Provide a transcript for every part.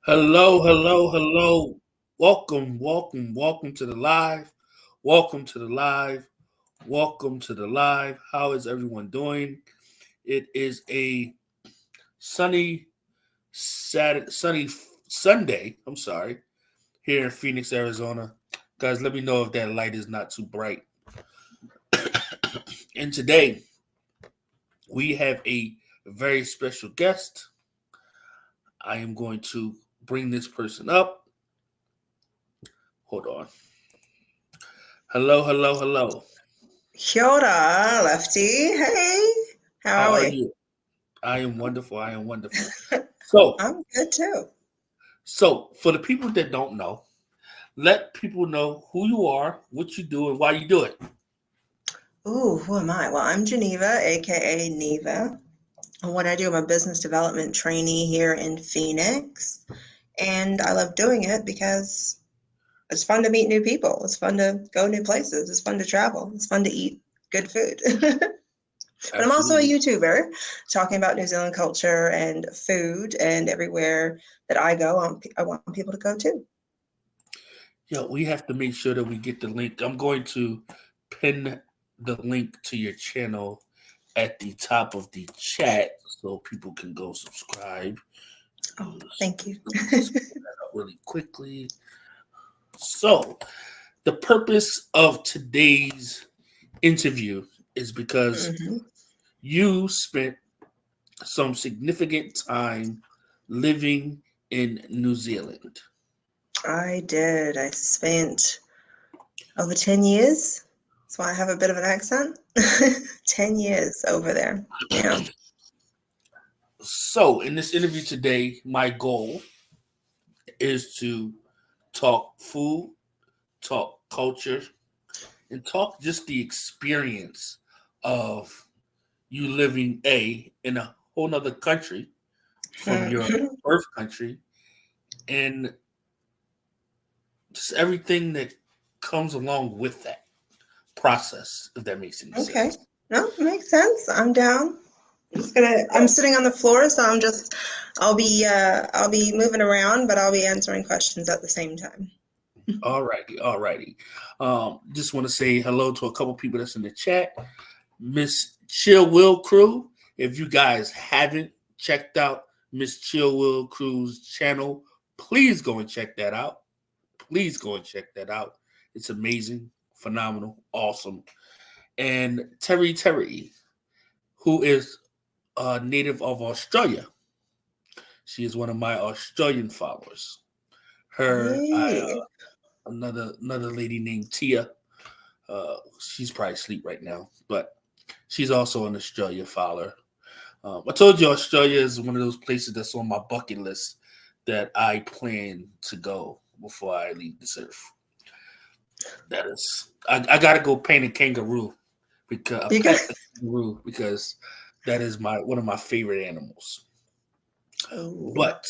Hello, hello, hello. Welcome to the live. Welcome to the live. Welcome to the live. How is everyone doing? It is a sunny sunny Sunday. I'm sorry, here in Phoenix, Arizona. Guys, let me know if that light is not too bright. And today we have a very special guest. I am going to bring this person up. Hold on. Hello, hello, hello. Kia ora, Lefty. Hey, how How are are we? you? I am wonderful. I am wonderful. So, I'm good too. so for the people that don't know, let people know who you are, what you do, and why you do it. Ooh, who am I? Well, I'm Geneva, aka Neva. And what I do, I'm a business development trainee here in Phoenix. And I love doing it because it's fun to meet new people. It's fun to go new places. It's fun to travel. It's fun to eat good food. But I'm also a Absolutely. YouTuber talking about New Zealand culture and food, and everywhere that I go, I want people to go too. Yeah, we have to make sure that we get the link. I'm going to pin the link to your channel at the top of the chat so people can go subscribe. Oh, thank you. Let me just pull that up really quickly. So, the purpose of today's interview is because Mhm. you spent some significant time living in New Zealand. I did. I spent over 10 years. That's why I have a bit of an accent. 10 years over there. Yeah. So, in this interview today, my goal is to talk food, talk culture, and talk just the experience of you living in a whole nother country from your birth country and just everything that comes along with that process, if that makes any Okay. sense. No, makes sense. I'm down. I'm sitting on the floor, so I'll be moving around, but I'll be answering questions at the same time. Alrighty, alrighty. Just want to say hello to a couple people that's in the chat. Miss Chill Will Crew. If you guys haven't checked out Miss Chill Will Crew's channel, please go and check that out. Please go and check that out. It's amazing, phenomenal, awesome. And Terry, who is a native of Australia. She is one of my Australian followers. Her, Hey. another lady named Tia. She's probably asleep right now, but she's also an Australia follower. I told you Australia is one of those places that's on my bucket list that I plan to go before I leave this earth. That is, I gotta go paint a kangaroo because a You got pet a kangaroo because that is my one of my favorite animals. Oh. But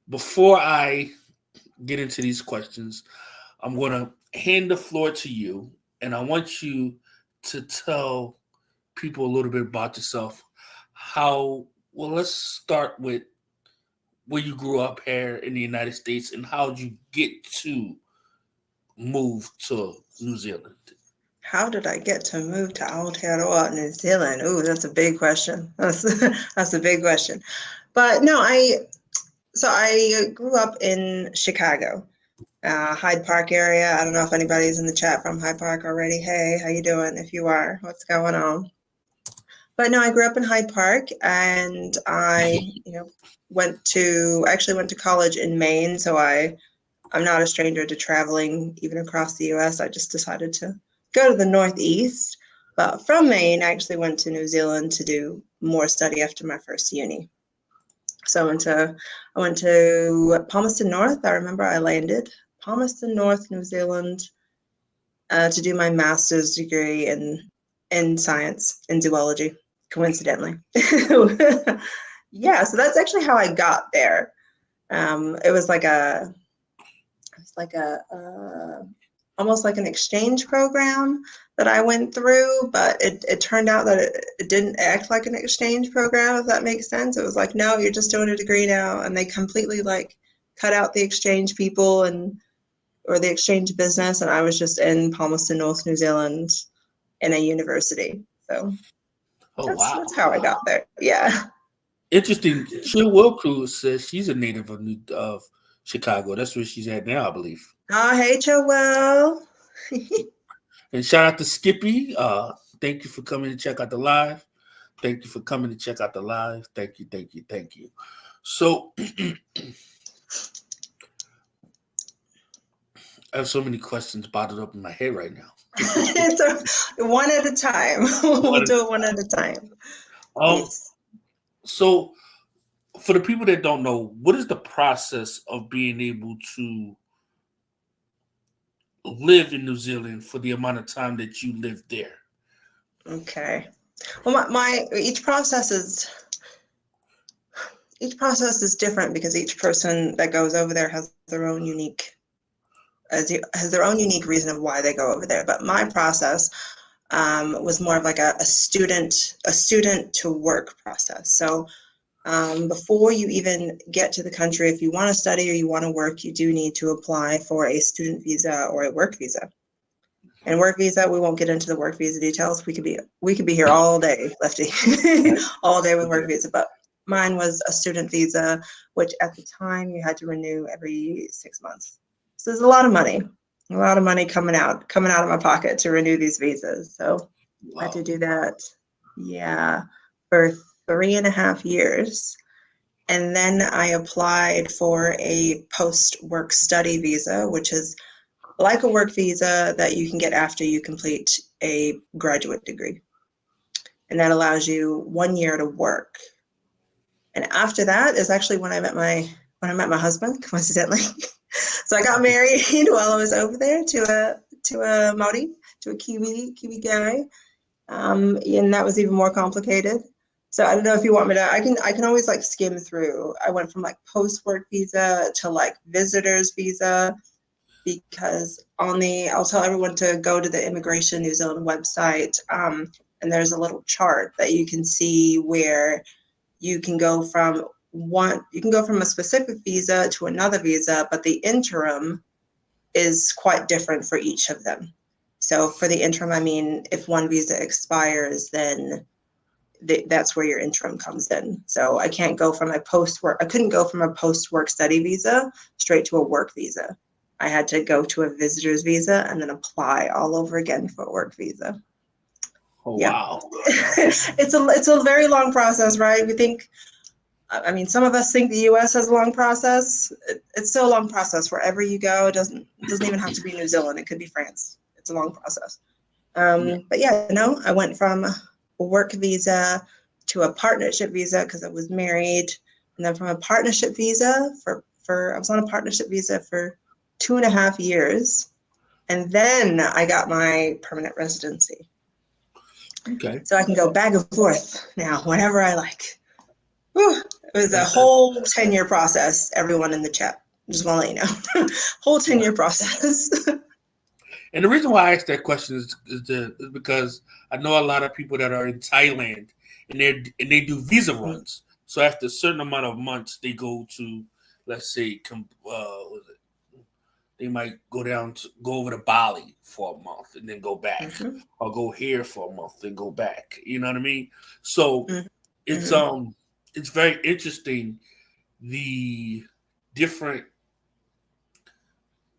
before I get into these questions, I'm gonna hand the floor to you, and I want you to tell people a little bit about yourself. How well? Let's start with where you grew up here in the United States, and how did you get to move to New Zealand? How did I get to move to Aotearoa, New Zealand? Ooh, that's a big question. That's a big question. But no, I grew up in Chicago, Hyde Park area. I don't know if anybody's in the chat from Hyde Park already. Hey, how you doing? If you are, what's going on? But no, I grew up in Hyde Park, and actually went to college in Maine. So I'm not a stranger to traveling even across the U.S. I just decided to go to the Northeast. But from Maine, I actually went to New Zealand to do more study after my first uni. So I went to Palmerston North. I remember I landed Palmerston North, New Zealand, to do my master's degree in science in zoology. Coincidentally, yeah. So that's actually how I got there. It was like almost like an exchange program that I went through, but it turned out that it didn't act like an exchange program, if that makes sense. It was like, no, you're just doing a degree now. And they completely like cut out the exchange people or the exchange business. And I was just in Palmerston North, New Zealand in a university. So that's how I got there. Yeah. Interesting. Chill Will Cruz says she's a native of Chicago. That's where she's at now, I believe. Oh, hey, Joelle. And shout out to Skippy. Thank you for coming to check out the live. Thank you for coming to check out the live. Thank you, thank you, thank you. So I have so many questions bottled up in my head right now. It's one at a time. We'll do it one at a time. Yes. So for the people that don't know, what is the process of being able to live in New Zealand for the amount of time that you lived there? Okay. Well, each process is different because each person that goes over there has their own unique reason of why they go over there. But my process was more of like a student to work process. So before you even get to the country, if you want to study or you want to work, you do need to apply for a student visa or a work visa. And work visa, we won't get into the work visa details. We could be here all day, Lefty, all day with work visa. But mine was a student visa, which at the time you had to renew every 6 months. So there's a lot of money coming out of my pocket to renew these visas. So I had to do that, for 3.5 years. And then I applied for a post-work study visa, which is like a work visa that you can get after you complete a graduate degree. And that allows you 1 year to work. And after that is actually when I met my husband, coincidentally. So I got married while I was over there to a Maori, to a Kiwi guy. And that was even more complicated. So I don't know if you want me to, I can always like skim through. I went from like post-work visa to like visitor's visa, because I'll tell everyone to go to the Immigration New Zealand website, and there's a little chart that you can see where you can go from a specific visa to another visa, but the interim is quite different for each of them. So for the interim, I mean, if one visa expires, then that's where your interim comes in. So I couldn't go from a post-work study visa straight to a work visa. I had to go to a visitor's visa and then apply all over again for a work visa. Oh, yeah. Wow. It's a very long process, right? Some of us think the U.S. has a long process. It's still a long process wherever you go. It doesn't even have to be New Zealand. It could be France. It's a long process. But yeah, I went from a work visa to a partnership visa because I was married. And then from a partnership visa I was on a partnership visa for 2.5 years. And then I got my permanent residency. Okay. So I can go back and forth now whenever I like. Whew. It was a whole 10-year process, everyone in the chat. Just want to let you know. Whole 10-year process. And the reason why I asked that question is because I know a lot of people that are in Thailand and they do visa runs. So after a certain amount of months, they go to, let's say, they might go over to Bali for a month and then go back, or go here for a month and go back. You know what I mean? So it's very interesting, the different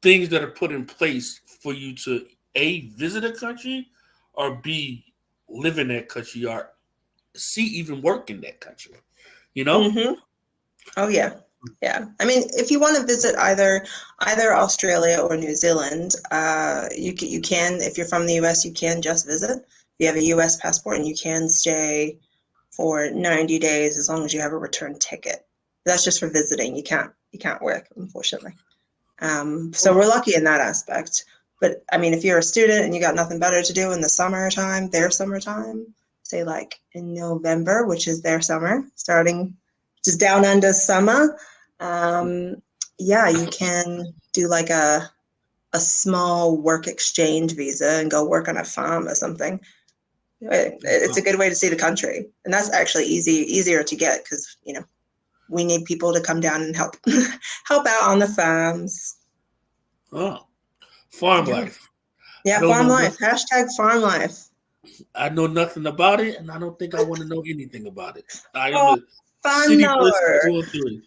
things that are put in place for you to A, visit a country, or B, live in that country, or C, even work in that country. You know? Mm-hmm. Oh yeah. Yeah. I mean, if you want to visit either Australia or New Zealand, you can, if you're from the US, you can just visit. You have a US passport and you can stay for 90 days as long as you have a return ticket. That's just for visiting. You can't work, unfortunately. So we're lucky in that aspect. But I mean, if you're a student and you got nothing better to do in the summertime, their summertime, say like in November, which is their summer, starting just down under summer, you can do like a a small work exchange visa and go work on a farm or something. It's a good way to see the country, and that's actually easier to get because we need people to come down and help out on the farms. Oh, farm life. Yeah, farm life. Hashtag farm life. I know nothing about it, and I don't think I want to know anything about it. I am Oh, a fun city though. person through and through.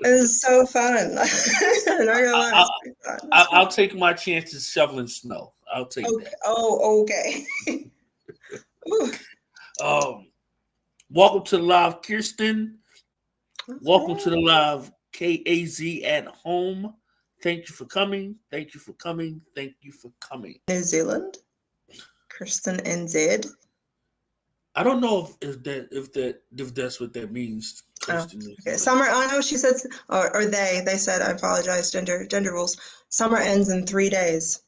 It was so fun. I'm not gonna lie, it's pretty fun. I'll take my chances shoveling snow. I'll take that. Oh, okay. Welcome to the live, Kirsten. Welcome to the live, KAZ at home. Thank you for coming. Thank you for coming. Thank you for coming. New Zealand, Kirsten NZ. I don't know if that's what that means. Kirsten. Okay. Summer. Oh no, she said, or they said. I apologize. Gender rules. Summer ends in 3 days.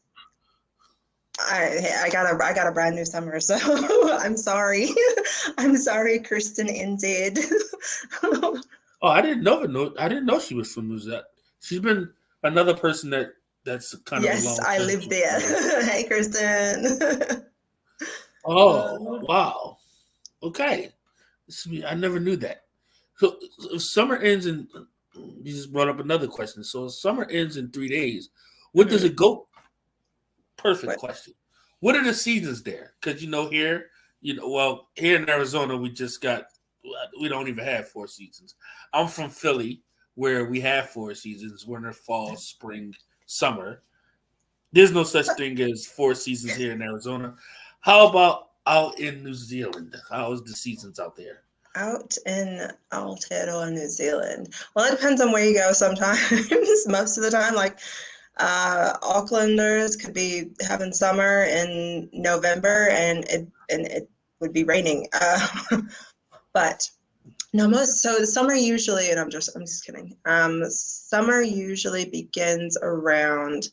I got a brand new summer, so I'm sorry. I'm sorry, Kirsten NZ. Oh, I didn't know she was from New Zealand. She's been another person that's kind of a long Yes, I lived there. Hey, Kirsten. Oh, wow. Okay. I never knew that. So if summer ends in, you just brought up another question. So if summer ends in 3 days, what does it go? Perfect question. What are the seasons there? Because here, here in Arizona, we don't even have 4 seasons. I'm from Philly, where we have 4 seasons: winter, fall, spring, summer. There's no such thing as 4 seasons here in Arizona. How about out in New Zealand? How is the seasons out there? Out in Aotearoa, New Zealand. Well, it depends on where you go sometimes. Most of the time, like Aucklanders could be having summer in November and it would be raining. But no, so the summer usually, and I'm just kidding. Summer usually begins around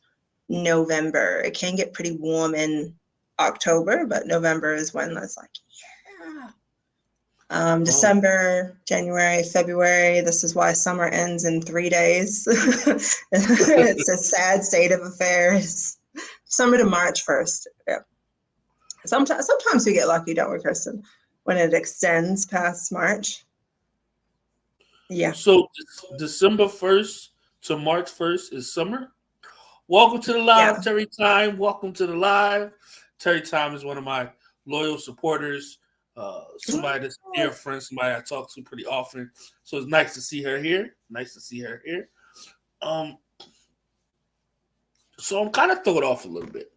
November. It can get pretty warm in October, but November is when it's like, yeah. December, January, February. This is why summer ends in 3 days. It's a sad state of affairs. Summer to March 1st. Yeah. Sometimes we get lucky, don't we, Kristen, when it extends past March. Yeah. So December 1st to March 1st is summer. Welcome to the live, Terry Time. Welcome to the live. Terry Time is one of my loyal supporters. Somebody that's a dear friend, somebody I talk to pretty often. So it's nice to see her here. So I'm kind of thrown off a little bit.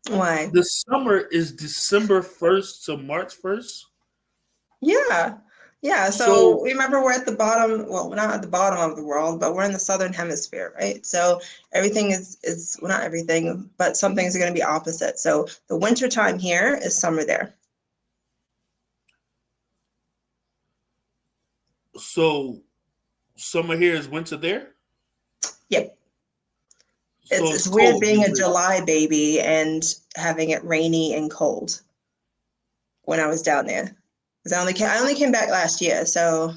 Why? The summer is December 1st to March 1st? Yeah. Yeah. So remember, we're at the bottom. Well, we're not at the bottom of the world, but we're in the southern hemisphere, right? So everything is well, not everything, but some things are going to be opposite. So the winter time here is summer there. So summer here is winter there? Yep. So it's weird being a July baby and having it rainy and cold when I was down there. Because I only came back last year, so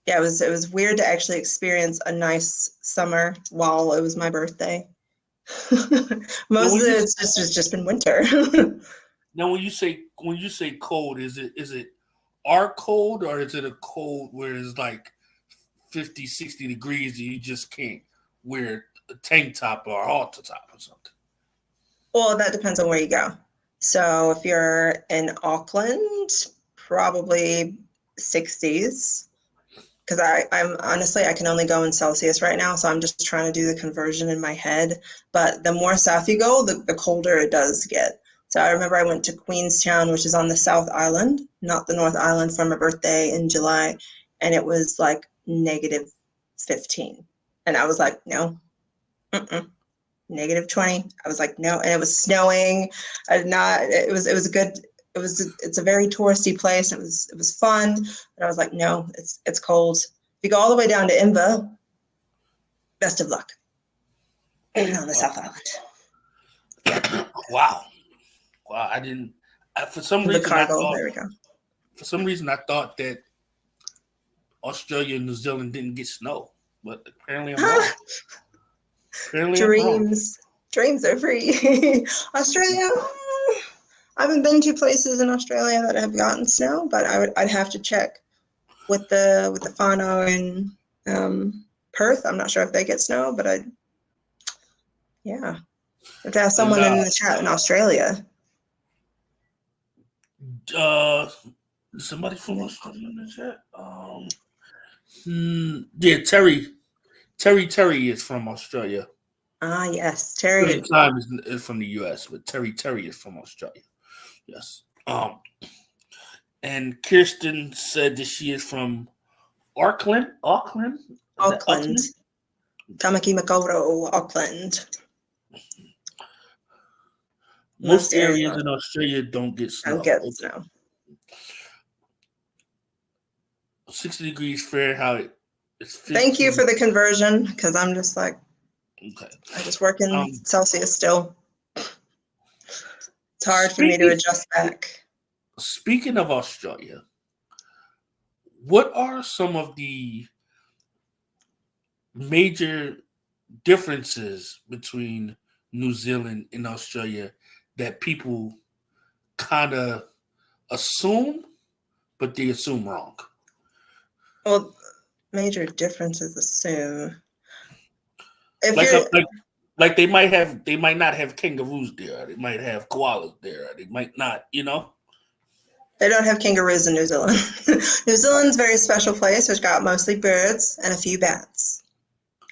yeah, it was weird to actually experience a nice summer while it was my birthday. Most of it's just been winter. Now, when you say cold, is it our cold, or is it a cold where it's like 50, 60 degrees and you just can't wear a tank top or a halter top or something? Well, that depends on where you go. So if you're in Auckland, probably 60s. Because I'm honestly, I can only go in Celsius right now, so I'm just trying to do the conversion in my head. But the more south you go, the colder it does get. So I remember I went to Queenstown, which is on the South Island, not the North Island, for my birthday in July, and it was like -15. And I was like, no, -20. I was like, no, and it was snowing. It's a very touristy place. It was fun, but I was like, no, it's cold. If you go all the way down to Inver, best of luck. On the South Island. Wow. I didn't. For some reason, there we go. For some reason, I thought that Australia and New Zealand didn't get snow, but apparently I'm wrong. Dreams. Dreams are free. Australia. I haven't been to places in Australia that have gotten snow, but I'd have to check with the whānau in Perth. I'm not sure if they get snow, but if there's someone in the chat in Australia. Somebody from Australia in the chat. Yeah, Terry is from Australia. Ah, yes, Terry. Time is from the U.S., but Terry is from Australia. Yes. And Kirsten said that she is from Auckland. Tamaki Makaurau, Auckland. Most areas in Australia don't get snow. 60 degrees Fahrenheit. Thank you for the conversion, because I'm just like, okay. I just work in Celsius still. It's hard for me to adjust back. Speaking of Australia, what are some of the major differences between New Zealand and Australia that people kind of assume, but they assume wrong? Well, major differences assume. Like they might not have kangaroos there. They might have koalas there. They might not, They don't have kangaroos in New Zealand. New Zealand's a very special place. It's got mostly birds and a few bats.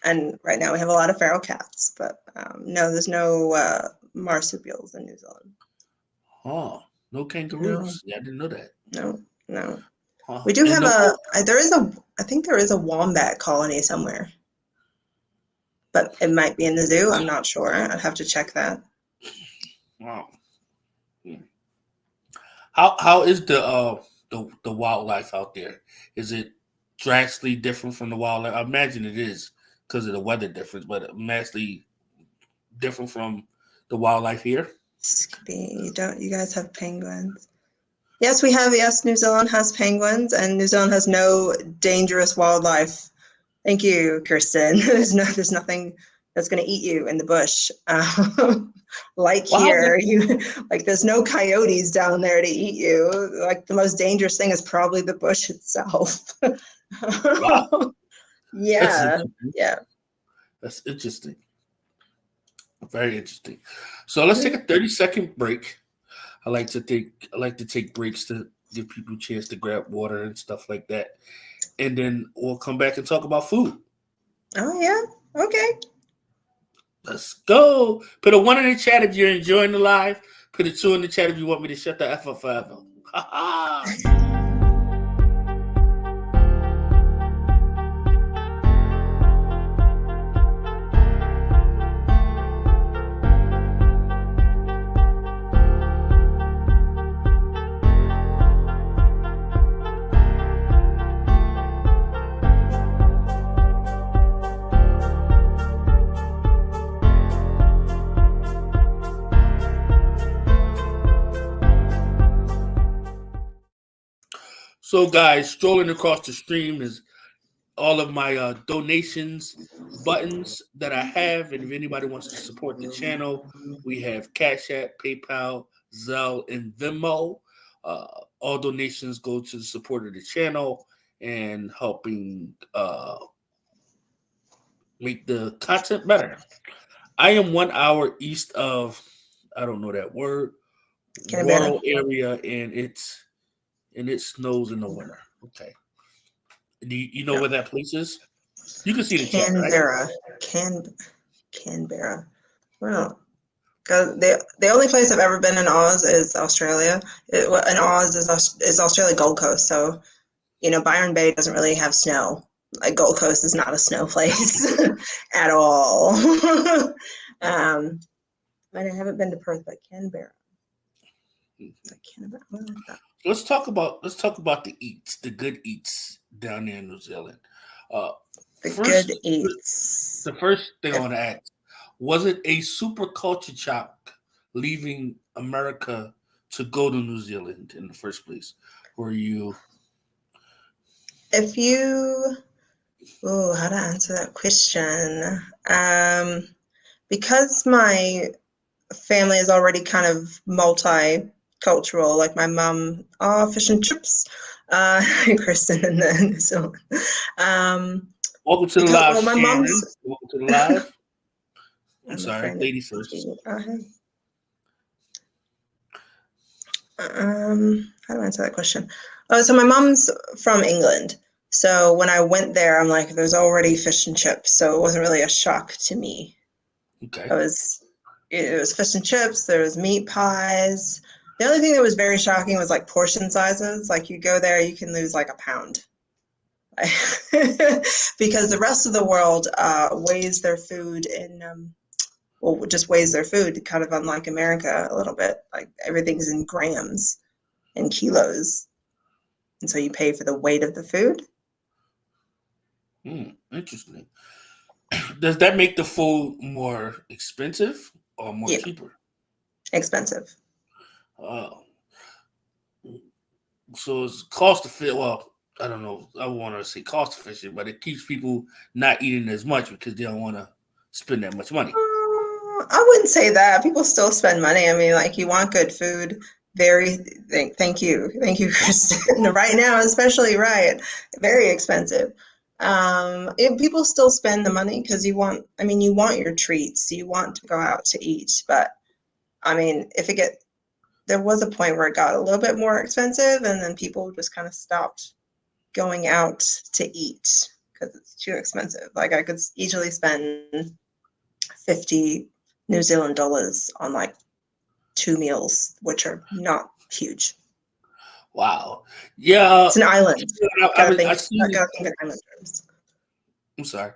And right now we have a lot of feral cats. But no, there's no marsupials in New Zealand. Oh, no kangaroos. No. Yeah, I didn't know that. No. Huh. We do have I think there is a wombat colony somewhere. But it might be in the zoo. I'm not sure. I'd have to check that. Wow. How is the wildlife out there? Is it drastically different from the wildlife? I imagine it is because of the weather difference, but massively different from the wildlife here. You guys have penguins? Yes, we have. Yes, New Zealand has penguins, and New Zealand has no dangerous wildlife. Thank you, Kirsten. There's nothing that's going to eat you in the bush. Here, there's no coyotes down there to eat you. Like the most dangerous thing is probably the bush itself. Wow. Yeah. That's interesting. Very interesting. So let's take a 30-second break. I like to take breaks to give people a chance to grab water and stuff like that. And then we'll come back and talk about food. Oh, yeah. Okay. Let's go. Put a 1 in the chat if you're enjoying the live. Put a 2 in the chat if you want me to shut the F up forever. So, guys, strolling across the stream is all of my donations buttons that I have. And if anybody wants to support the channel, we have Cashapp, PayPal, Zelle, and Venmo. All donations go to the support of the channel and helping make the content better. I am 1 hour east of, I don't know that word, rural area, and it snows in the winter. Okay. Do you know where that place is? You can see the Canberra. Chat, right? Canberra. Well, because the only place I've ever been in Oz is Australia. In Oz is Australia Gold Coast. So, Byron Bay doesn't really have snow. Like Gold Coast is not a snow place at all. But I haven't been to Perth, but Canberra. Let's talk about the eats, the good eats down there in New Zealand. Good eats. The first thing I want to ask, was it a super culture shock leaving America to go to New Zealand in the first place? Were you? How to answer that question? because my family is already kind of multicultural, like my mum, fish and chips, Kristen and then so Welcome to the because live, well my Shannon. mom's Welcome to the live. I'm I'm a sorry, friend lady first. how do I answer that question? Oh, so my mom's from England. So when I went there, I'm like, there's already fish and chips. So it wasn't really a shock to me. Okay. It was fish and chips. There was meat pies. The only thing that was very shocking was like portion sizes. Like you go there, you can lose like a pound. Because the rest of the world weighs their food just weighs their food, kind of unlike America a little bit. Like everything's in grams and kilos. And so you pay for the weight of the food. Interesting. Does that make the food more expensive or more cheaper? Expensive. So it's cost efficient. Well, I don't know. I want to say cost efficient, but it keeps people not eating as much because they don't want to spend that much money. I wouldn't say that. People still spend money. I mean, like you want good food. Thank you, Kristen. Right now, especially very expensive. People still spend the money because you want your treats. You want to go out to eat. But I mean, there was a point where it got a little bit more expensive, and then people just kind of stopped going out to eat because it's too expensive. Like I could easily spend 50 New Zealand dollars on like 2 meals, which are not huge. Wow. Yeah. It's an island. Gotta think in island terms. I'm sorry.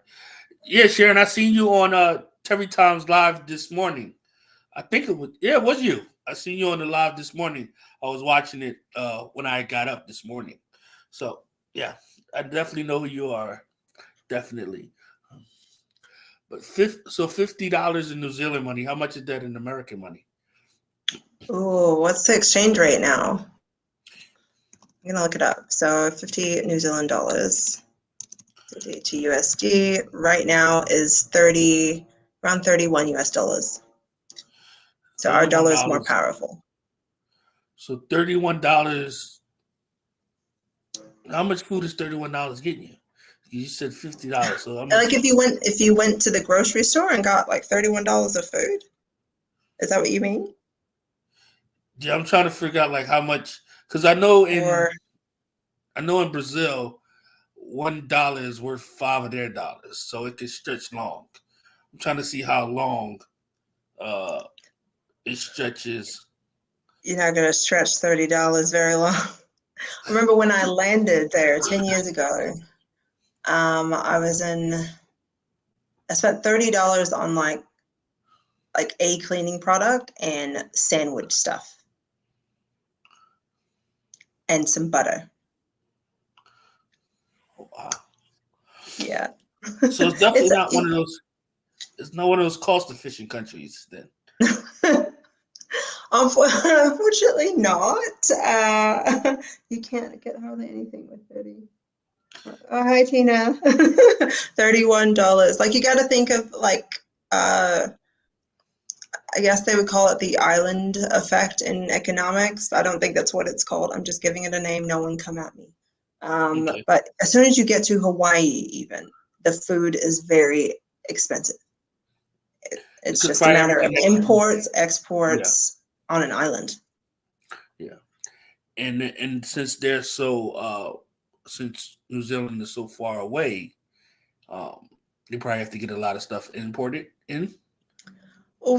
Yeah, Sharon, I seen you on Terry Times Live this morning. I think it was you. I seen you on the live this morning. I was watching it when I got up this morning. So yeah, I definitely know who you are. Definitely. But $50 in New Zealand money. How much is that in American money? Oh, what's the exchange rate now? I'm gonna look it up. So 50 New Zealand dollars to USD right now is around 31 US dollars. So our dollar is more powerful. So $31. How much food is $31 getting you? You said $50. So how much? Like if you went to the grocery store and got like $31 of food, is that what you mean? Yeah, I'm trying to figure out like how much, because I know in Brazil, $1 is worth 5 of their dollars, so it can stretch long. I'm trying to see how long it stretches. You're not going to stretch $30 very long. I remember when I landed there 10 years ago, I spent $30 on like a cleaning product and sandwich stuff and some butter. Oh, wow. Yeah. So it's definitely not one of those. It's not one of those cost-efficient countries then. Unfortunately not. You can't get hardly anything with 30. Oh, hi, Tina. $31. Like you got to think of like, I guess they would call it the island effect in economics. I don't think that's what it's called. I'm just giving it a name. No one come at me. Okay. But as soon as you get to Hawaii, even the food is very expensive. It's just a matter of imports, exports on an island. Yeah, and since they're since New Zealand is so far away, they probably have to get a lot of stuff imported in. Well,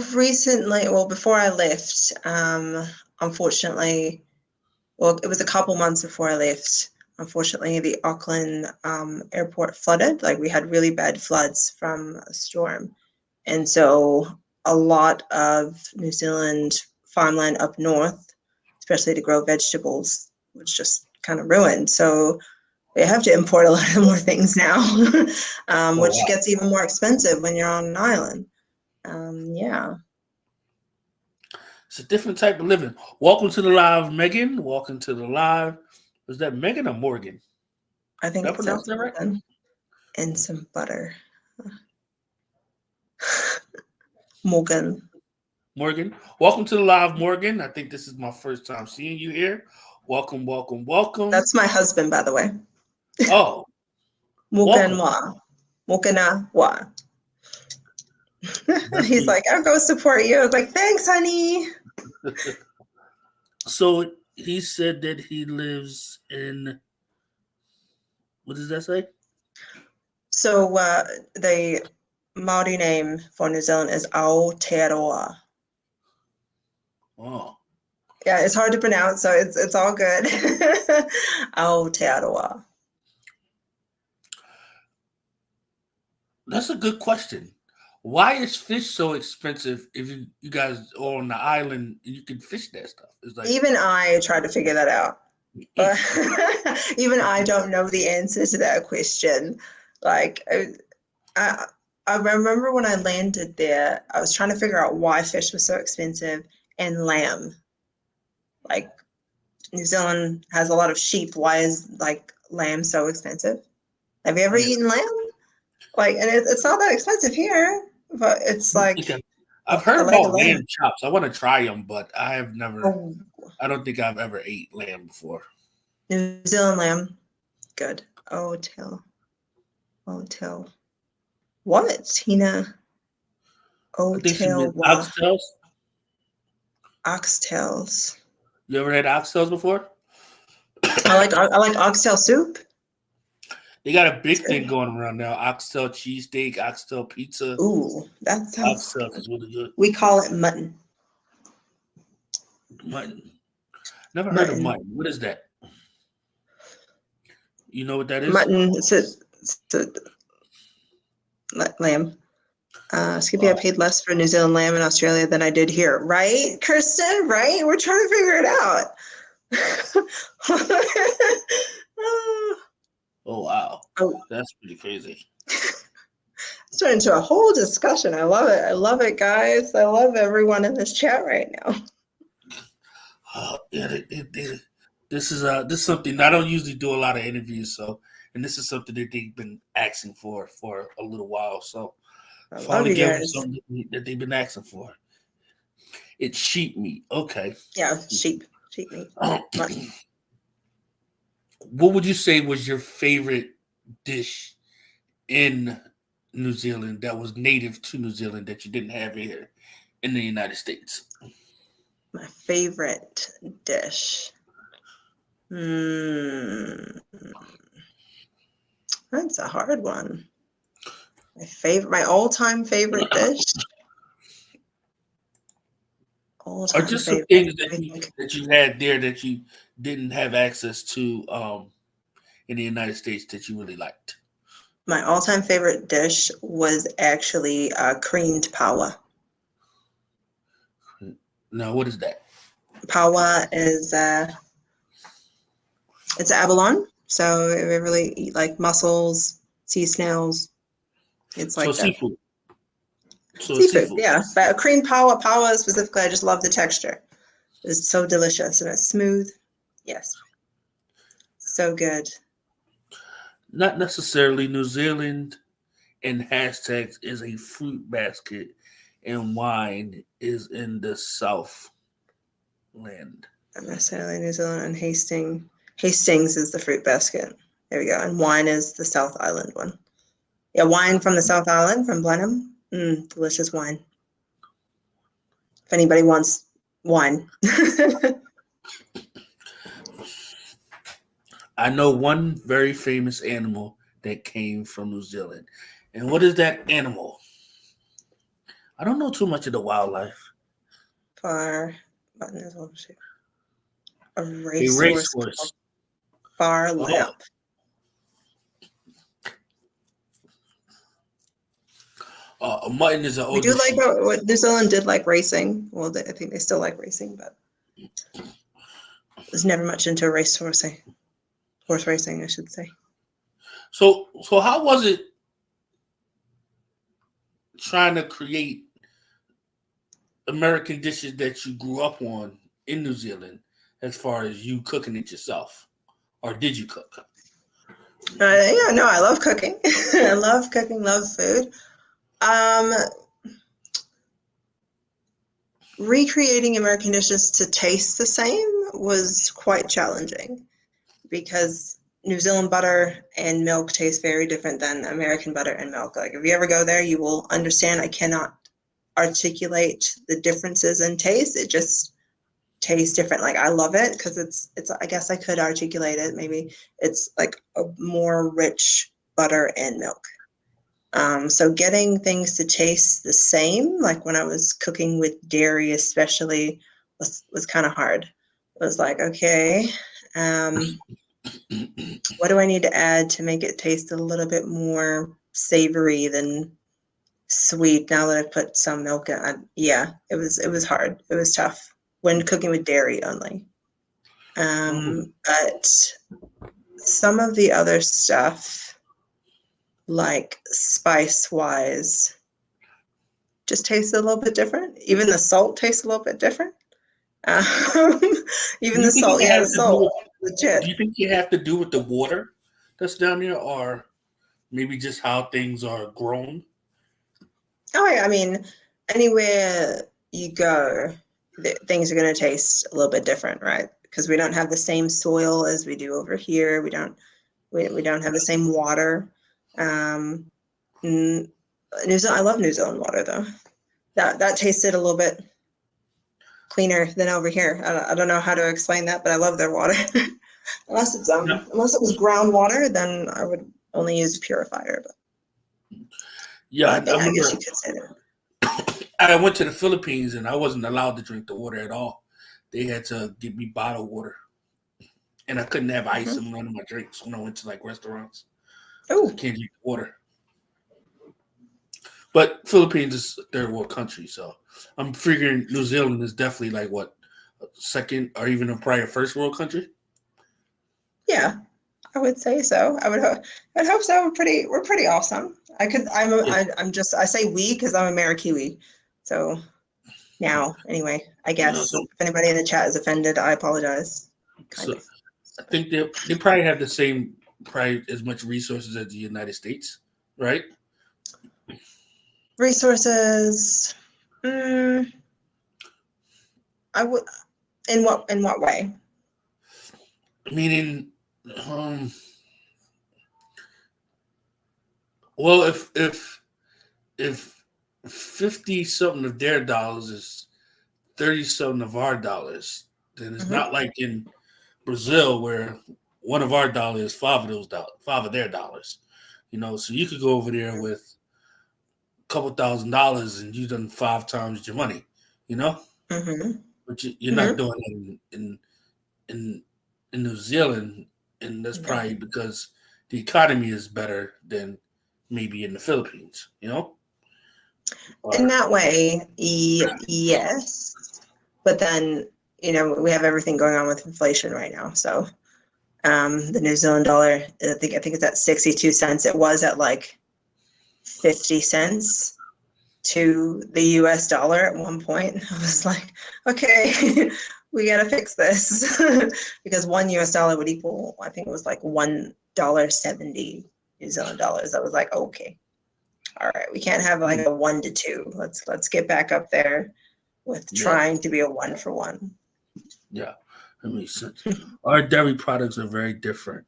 before I left, unfortunately, it was a couple months before I left. Unfortunately, the Auckland airport flooded. Like we had really bad floods from a storm. And so a lot of New Zealand farmland up north, especially to grow vegetables, was just kind of ruined. So they have to import a lot more things now, which gets even more expensive when you're on an island. Yeah. It's a different type of living. Welcome to the live, Megan. Welcome to the live. Was that Megan or Morgan? I think it's that right? And some butter. Morgan. Morgan. Welcome to the live, Morgan. I think this is my first time seeing you here. Welcome, welcome, welcome. That's my husband, by the way. Oh, Morgan welcome. Wa. Morgana Wa. That's He's me. like, I'll go support you. I was like, thanks, honey. So he said that he lives in, what does that say? So the Māori name for New Zealand is Aotearoa. Oh, Yeah, it's hard to pronounce, so it's all good. Aotearoa. that's a good question. Why is fish so expensive if you guys are on the island and you can fish that stuff? It's like, Even I tried to figure that out. But even I don't know the answer to that question. Like, I remember when I landed there, I was trying to figure out why fish was so expensive and lamb. Like, New Zealand has a lot of sheep. Why is like lamb so expensive? Have you ever eaten lamb? Like, and it's not that expensive here, but it's like I've heard a leg about of lamb. lamb chops. I want to try them, but I have never. Oh, I don't think I've ever ate lamb before. New Zealand lamb, good. Hotel. What, Tina? I think she Hotel. meant oxtails. Oxtails. You ever had oxtails before? I like oxtail soup. They got a big thing going around now. Oxtail cheesesteak, oxtail pizza. Ooh, that sounds Oxtails good. is really good. We call it mutton. Mutton. Never heard of mutton. What is that? You know what that is? Mutton. It's a lamb. Skippy, I paid less for New Zealand lamb in Australia than I did here. Right, Kirsten? Right? We're trying to figure it out. Oh, wow. Oh. That's pretty crazy. It's turned into a whole discussion. I love it. I love it, guys. I love everyone in this chat right now. Yeah, this is something I don't usually do a lot of interviews, and this is something that they've been asking for a little while. So I finally love you give them guys. something that they've been asking for. It's sheep meat. Okay. Yeah, sheep meat. What would you say was your favorite dish in New Zealand that was native to New Zealand that you didn't have here in the United States? My favorite dish. That's a hard one. My all-time favorite dish. Or just some things that you had there that you didn't have access to in the United States that you really liked. My all-time favorite dish was actually creamed paua. Now, what is that? Paua is it's abalone, so we really eat like mussels, sea snails. It's like seafood. Seafood, yeah. But a creamed paua specifically, I just love the texture. It's so delicious and it's smooth. Yes, so good. Not necessarily. New Zealand in hashtags is a fruit basket, and wine is in the South land. Not necessarily New Zealand and Hastings. Hastings is the fruit basket. There we go. And wine is the South Island one. Yeah, wine from the South Island, from Blenheim. Delicious wine. If anybody wants wine. I know one very famous animal that came from New Zealand. And what is that animal? I don't know too much of the wildlife. A racehorse. Bar lamp. A mutton is an older. We do like what New Zealand did like racing. Well, I think they still like racing, but was never much into horse racing, I should say. So how was it trying to create American dishes that you grew up on in New Zealand, as far as you cooking it yourself, or did you cook? Yeah, no, I love cooking. I love cooking, love food. recreating American dishes to taste the same was quite challenging because New Zealand butter and milk taste very different than American butter and milk. Like if you ever go there, you will understand I cannot articulate the differences in taste. It just tastes different. Like I love it because it's I guess I could articulate it. Maybe it's like a more rich butter and milk. So getting things to taste the same, like when I was cooking with dairy especially, was kind of hard. It was like, okay, what do I need to add to make it taste a little bit more savory than sweet now that I've put some milk in? Yeah, it was hard. It was tough when cooking with dairy only. But some of the other stuff, like spice-wise, just tastes a little bit different. Even the salt tastes a little bit different. Even the salt, yeah, the salt, legit. Do you think you have to do with the water that's down there, or maybe just how things are grown? Oh, yeah, I mean, anywhere you go, things are going to taste a little bit different, right? Because we don't have the same soil as we do over here. We don't have the same water. New Zealand, I love New Zealand water though. That tasted a little bit cleaner than over here. I don't know how to explain that, but I love their water. unless it was groundwater, then I would only use purifier. But Yeah, I guess you could say that. I went to the Philippines and I wasn't allowed to drink the water at all. They had to give me bottled water, and I couldn't have ice in none of my drinks when I went to like restaurants. Oh, I can't drink water. But Philippines is a third world country, so I'm figuring New Zealand is definitely like what, second or even a prior first world country. yeah, I would say so. I'd hope so. We're pretty awesome. I say we because I'm Amerikiwi. So now, anyway, I guess if anybody in the chat is offended, I apologize. I think they probably have the same, probably as much resources as the United States, right? Resources. I would. In what way? Meaning, well, if 50 something of their dollars is 30 something of our dollars, then it's not like in Brazil where one of our dollars is five of their dollars. So you could go over there with a couple $1,000 and you've done 5 times your money, but you're not doing it in New Zealand, and that's probably because the economy is better than maybe in the Philippines, In that way, yes. But then, we have everything going on with inflation right now. So the New Zealand dollar, I think it's at 62 cents. It was at like 50 cents to the US dollar at one point. I was like, okay, we got to fix this because one US dollar would equal, I think it was like $1.70 New Zealand dollars. I was like, okay, all right, we can't have like a 1 to 2. Let's get back up there with trying to be a 1 for 1. Yeah, that makes sense. Our dairy products are very different.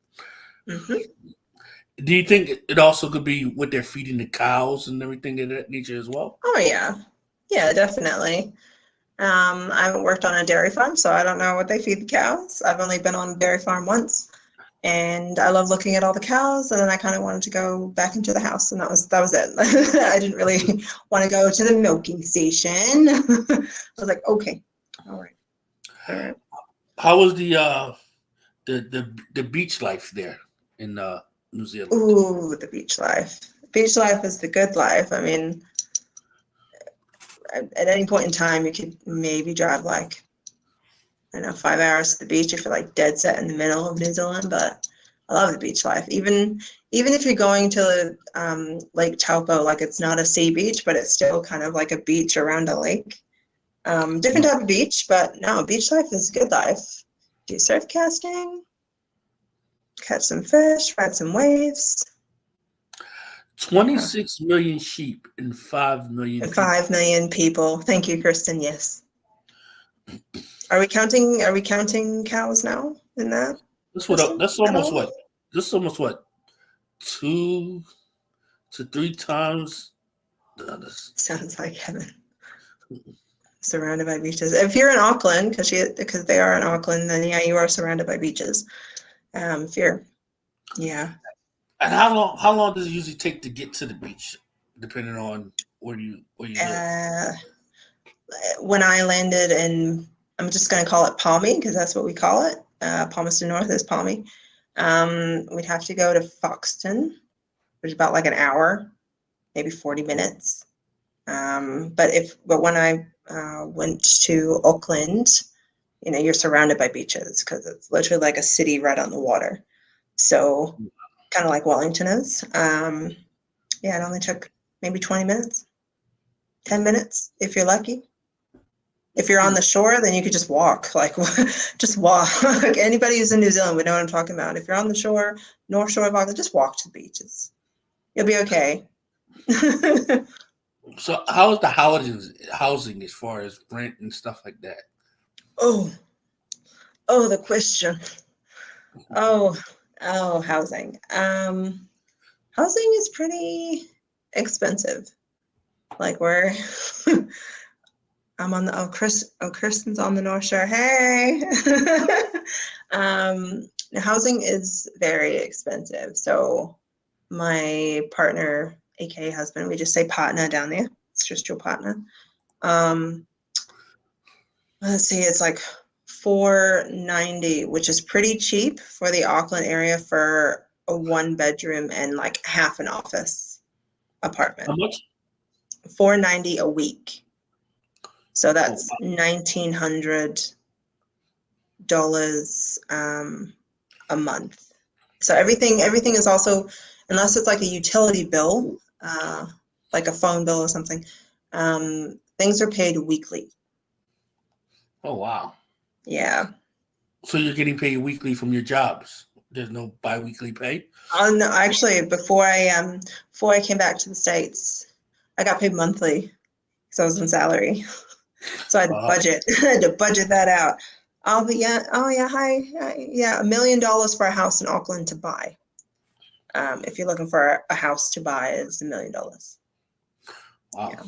Do you think it also could be what they're feeding the cows and everything of that nature as well? Oh yeah, definitely. I haven't worked on a dairy farm, so I don't know what they feed the cows. I've only been on a dairy farm once, and I love looking at all the cows. And then I kind of wanted to go back into the house, and that was it. I didn't really want to go to the milking station. I was like, okay, all right. How was the beach life there in New Zealand? Ooh, the beach life. Beach life is the good life. I mean, at any point in time, you could maybe drive like, 5 hours to the beach if you're like dead set in the middle of New Zealand. But I love the beach life. Even if you're going to Lake Taupo, like it's not a sea beach, but it's still kind of like a beach around a lake. Different type of beach, but no, beach life is good life. Do surf casting, catch some fish, ride some waves. 26 million sheep and 5 million people. 5 million people. Thank you, Kristen. Yes. Are we counting? Are we counting cows now in that That's what. system That's at almost all? what. That's almost what 2 to 3 times. Sounds like heaven. Surrounded by beaches. If you're in Auckland, because they are in Auckland, then yeah, you are surrounded by beaches. If you're, yeah. And how long does it usually take to get to the beach, depending on where you live? Uh, when I landed in, I'm just going to call it Palmy because that's what we call it. Palmerston North is Palmy. We'd have to go to Foxton, which is about like an hour, maybe 40 minutes. But when I went to Auckland, you're surrounded by beaches because it's literally like a city right on the water. So kind of like Wellington is. Yeah, it only took maybe 20 minutes, 10 minutes if you're lucky. If you're on the shore, then you could just walk, like just walk. Like anybody who's in New Zealand would know what I'm talking about. If you're on the shore, North Shore of Auckland, just walk to the beaches. You'll be okay. So how is the housing as far as rent and stuff like that? Oh, the question. Oh, housing. Housing is pretty expensive. Like I'm on the Kristen's on the North Shore. Hey. Housing is very expensive. So my partner, aka husband, we just say partner down there. It's just your partner. Let's see, it's like $490, which is pretty cheap for the Auckland area for a 1 bedroom and like half an office apartment. How much? $490 a week. So that's wow. $1,900 a month. So everything is also, unless it's like a utility bill, like a phone bill or something, things are paid weekly. Oh wow. Yeah. So you're getting paid weekly from your jobs. There's no biweekly pay. No, actually, before I came back to the States, I got paid monthly because I was in salary. So I had to budget. I had to budget that out. Oh yeah, hi, yeah, $1 million for a house in Auckland to buy. If you're looking for a house to buy, it's $1 million. Wow. Yeah.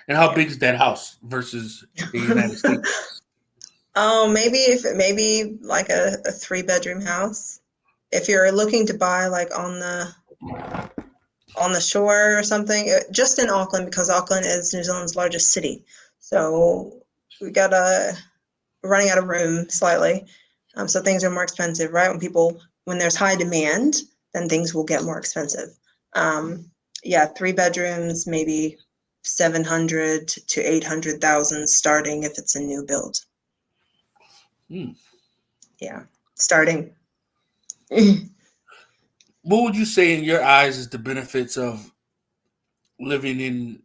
And how big is that house versus the United States? Oh, maybe like a 3 bedroom house. If you're looking to buy like on the shore or something, just in Auckland, because Auckland is New Zealand's largest city. So we got running out of room slightly. So things are more expensive, right? When there's high demand, then things will get more expensive. Yeah, 3 bedrooms, maybe 700 to 800,000 starting if it's a new build. Yeah, starting. What would you say in your eyes is the benefits of living in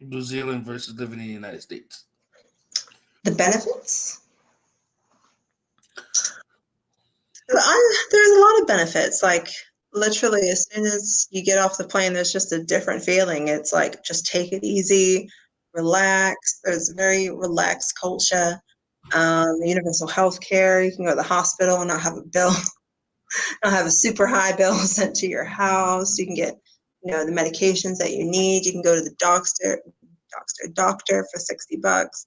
New Zealand versus living in the United States? The benefits? There's a lot of benefits. Like literally, as soon as you get off the plane, there's just a different feeling. It's like just take it easy, relax. There's a very relaxed culture. Universal health care. You can go to the hospital and not have a bill, not have a super high bill sent to your house. You can get, the medications that you need. You can go to the doctor for $60.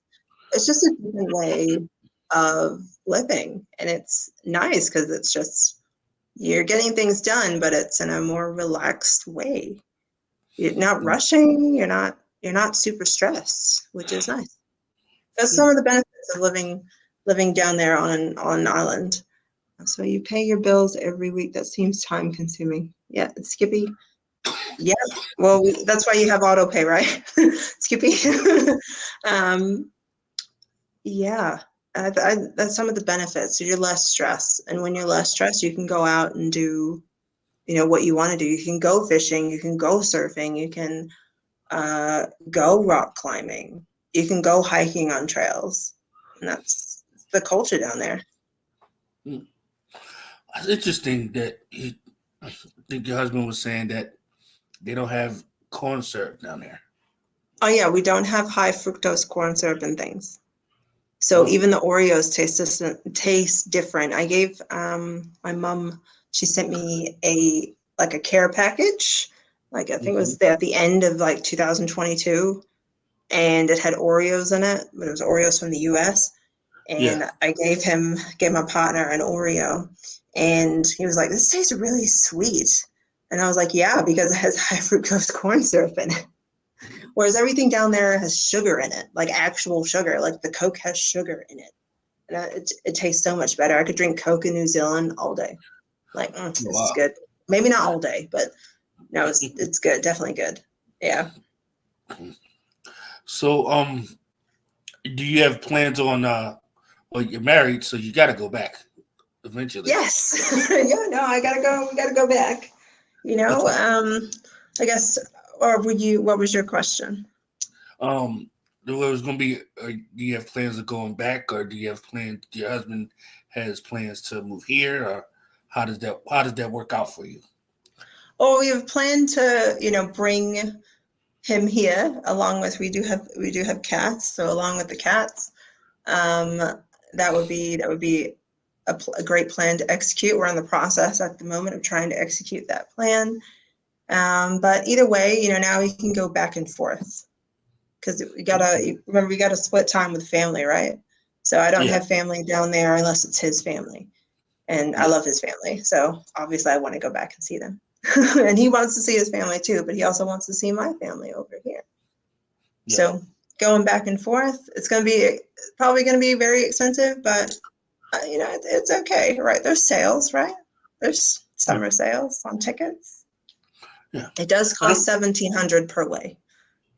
It's just a different way of living, and it's nice because it's just you're getting things done, but it's in a more relaxed way. You're not rushing. You're not super stressed, which is nice. That's some of the benefits of living down there on an island. So you pay your bills every week. That seems time consuming. Yeah, Skippy. Yeah. Well, that's why you have auto pay, right? Skippy. Yeah. That's some of the benefits. So you're less stressed. And when you're less stressed, you can go out and do, what you want to do. You can go fishing. You can go surfing. You can go rock climbing. You can go hiking on trails. And that's the culture down there. It's interesting that I think your husband was saying that they don't have corn syrup down there. Oh, yeah. We don't have high fructose corn syrup and things. So even the Oreos taste different. I gave my mom, she sent me a care package. Like I think it was at the end of like 2022, and it had Oreos in it, but it was Oreos from the US. And Yeah. I gave my partner an Oreo, and he was like, "This tastes really sweet." And I was like, "Yeah, because it has high fructose corn syrup in it." Whereas everything down there has sugar in it, like actual sugar. Like the Coke has sugar in it, and it tastes so much better. I could drink Coke in New Zealand all day. Like this is Wow. good. Maybe not all day, but no, it's good. Definitely good. Yeah. So, do you have plans on? Well, you're married, so you got to go back eventually. Yes. Yeah. No, I gotta go. We gotta go back. I guess. Or would you? What was your question? There was going to be. Do you have plans of going back, or do you have plans? Your husband has plans to move here, or how does that work out for you? Oh, we have planned to, bring him here along with we do have cats. So along with the cats, um, that would be a great plan to execute. We're in the process at the moment of trying to execute that plan. But either way, now we can go back and forth because we gotta split time with family, right? So I don't Yeah, have family down there unless it's his family, and I yeah, love his family. So obviously I want to go back and see them. And he wants to see his family too, but he also wants to see my family over here. yeah. So going back and forth, it's probably going to be very expensive, but it's okay, right? There's sales, right? There's summer sales on tickets. Yeah. It does cost $1,700 per way.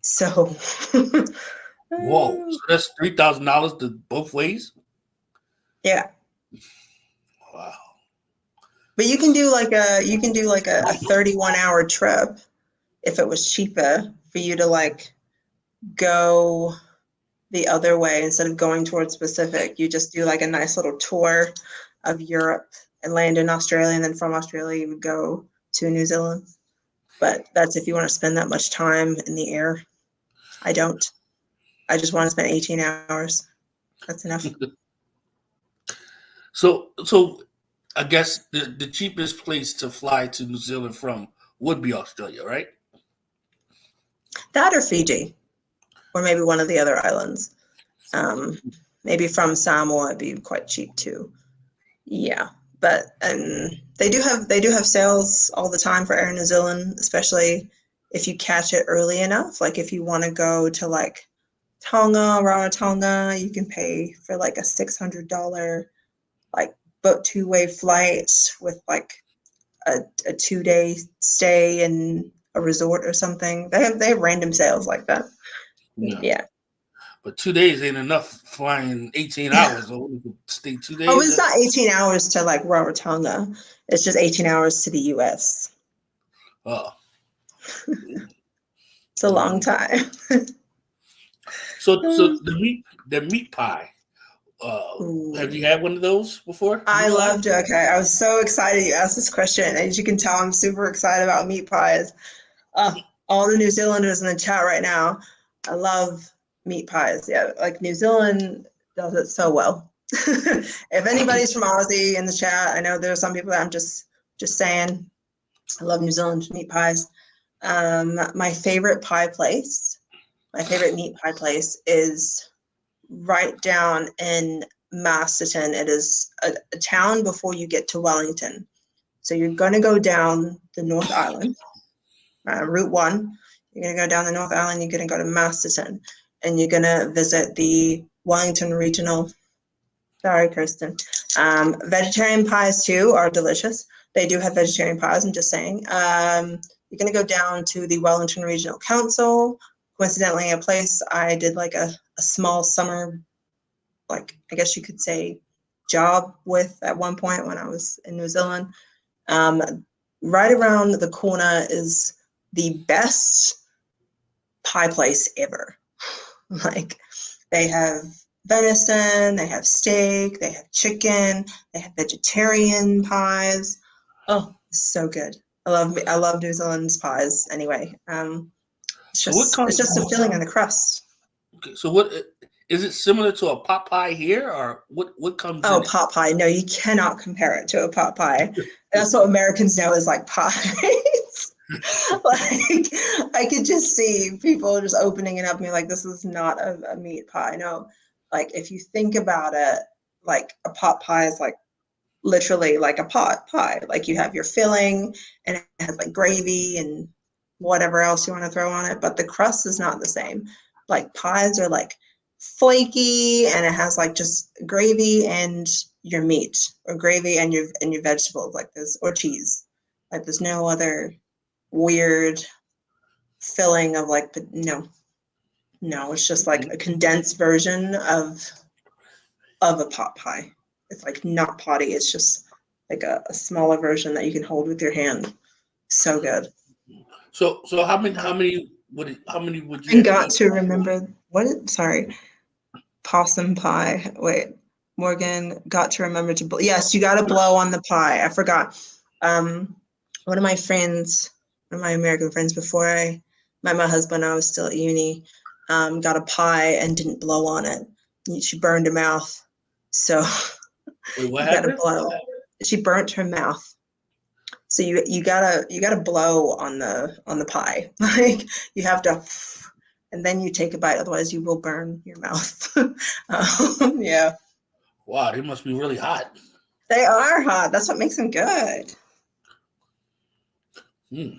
So, Whoa. So that's $3,000 to both ways. yeah. Wow. But you can do like a 31-hour trip if it was cheaper for you to like go the other way instead of going towards Pacific. You just do like a nice little tour of Europe and land in Australia, and then from Australia you would go to New Zealand. But that's if you want to spend that much time in the air. I don't. I just want to spend 18 hours. That's enough. So I guess the cheapest place to fly to New Zealand from would be Australia, right? That or Fiji, or maybe one of the other islands. Um, Maybe from Samoa it'd be quite cheap too. Yeah, but they do have sales all the time for Air New Zealand, especially if you catch it early enough. Like if you want to go to like Tonga, Rarotonga, you can pay for like a $600 like boat two-way flight with like a 2-day stay in a resort or something. They have random sales like that. Yeah. Yeah. But 2 days ain't enough flying 18 hours. Or we could stay two Oh, days. it's not 18 hours to like Rarotonga. It's just 18 hours to the US. Oh. It's a long time. So the meat pie. Have Ooh. you had one of those before? I Meat pie? loved it. Okay, I was so excited you asked this question. As you can tell, I'm super excited about meat pies. All the New Zealanders in the chat right now, I love meat pies. Yeah, like New Zealand does it so well. If anybody's from Aussie in the chat, I know there are some people that I'm just saying. I love New Zealand meat pies. My favorite meat pie place is right down in Masterton. It is a town before you get to Wellington. So you're going to go down the North Island, Route 1. You're going to go down the North Island. You're going to go to Masterton, and you're going to visit the Wellington Regional. Sorry, Kirsten. Vegetarian pies, too, are delicious. They do have vegetarian pies, I'm just saying. You're going to go down to the Wellington Regional Council. Coincidentally, a place I did like a small summer, like I guess you could say, job with at one point when I was in New Zealand. Right around the corner is the best pie place ever. Like they have venison, they have steak, they have chicken, they have vegetarian pies. Oh, so good. I love New Zealand's pies anyway. It's So what just comes? the filling and the crust. Okay, so what Is it similar to a pot pie here, or what comes Oh, in it? pot pie. No, you cannot compare it to a pot pie. That's what Americans know is like pies. Like, I could just see people just opening it up and be like, this is not a meat pie. No, like if you think about it, like a pot pie is like literally like a pot pie. Like you have your filling and it has like gravy and whatever else you want to throw on it, but the crust is not the same. Like pies are like flaky and it has like just gravy and your meat or gravy and your vegetables like this or cheese. Like there's no other weird filling of like no, it's just like a condensed version of a pot pie. It's like not potty. It's just like a smaller version that you can hold with your hand. So good. So how many would you And have to got eat? to remember sorry, possum pie. Wait, Morgan got to remember to blow. Yes, you got to blow on the pie. I forgot. One of my friends, one of my American friends, before I met my husband, I was still at uni. Got a pie and didn't blow on it. She burned her mouth. So Wait, what you got to happened? blow. She burnt her mouth. So you gotta blow on the pie. Like you have to, and then you take a bite. Otherwise, you will burn your mouth. Yeah, Wow, they must be really hot. they are hot. That's what makes them good. Hmm.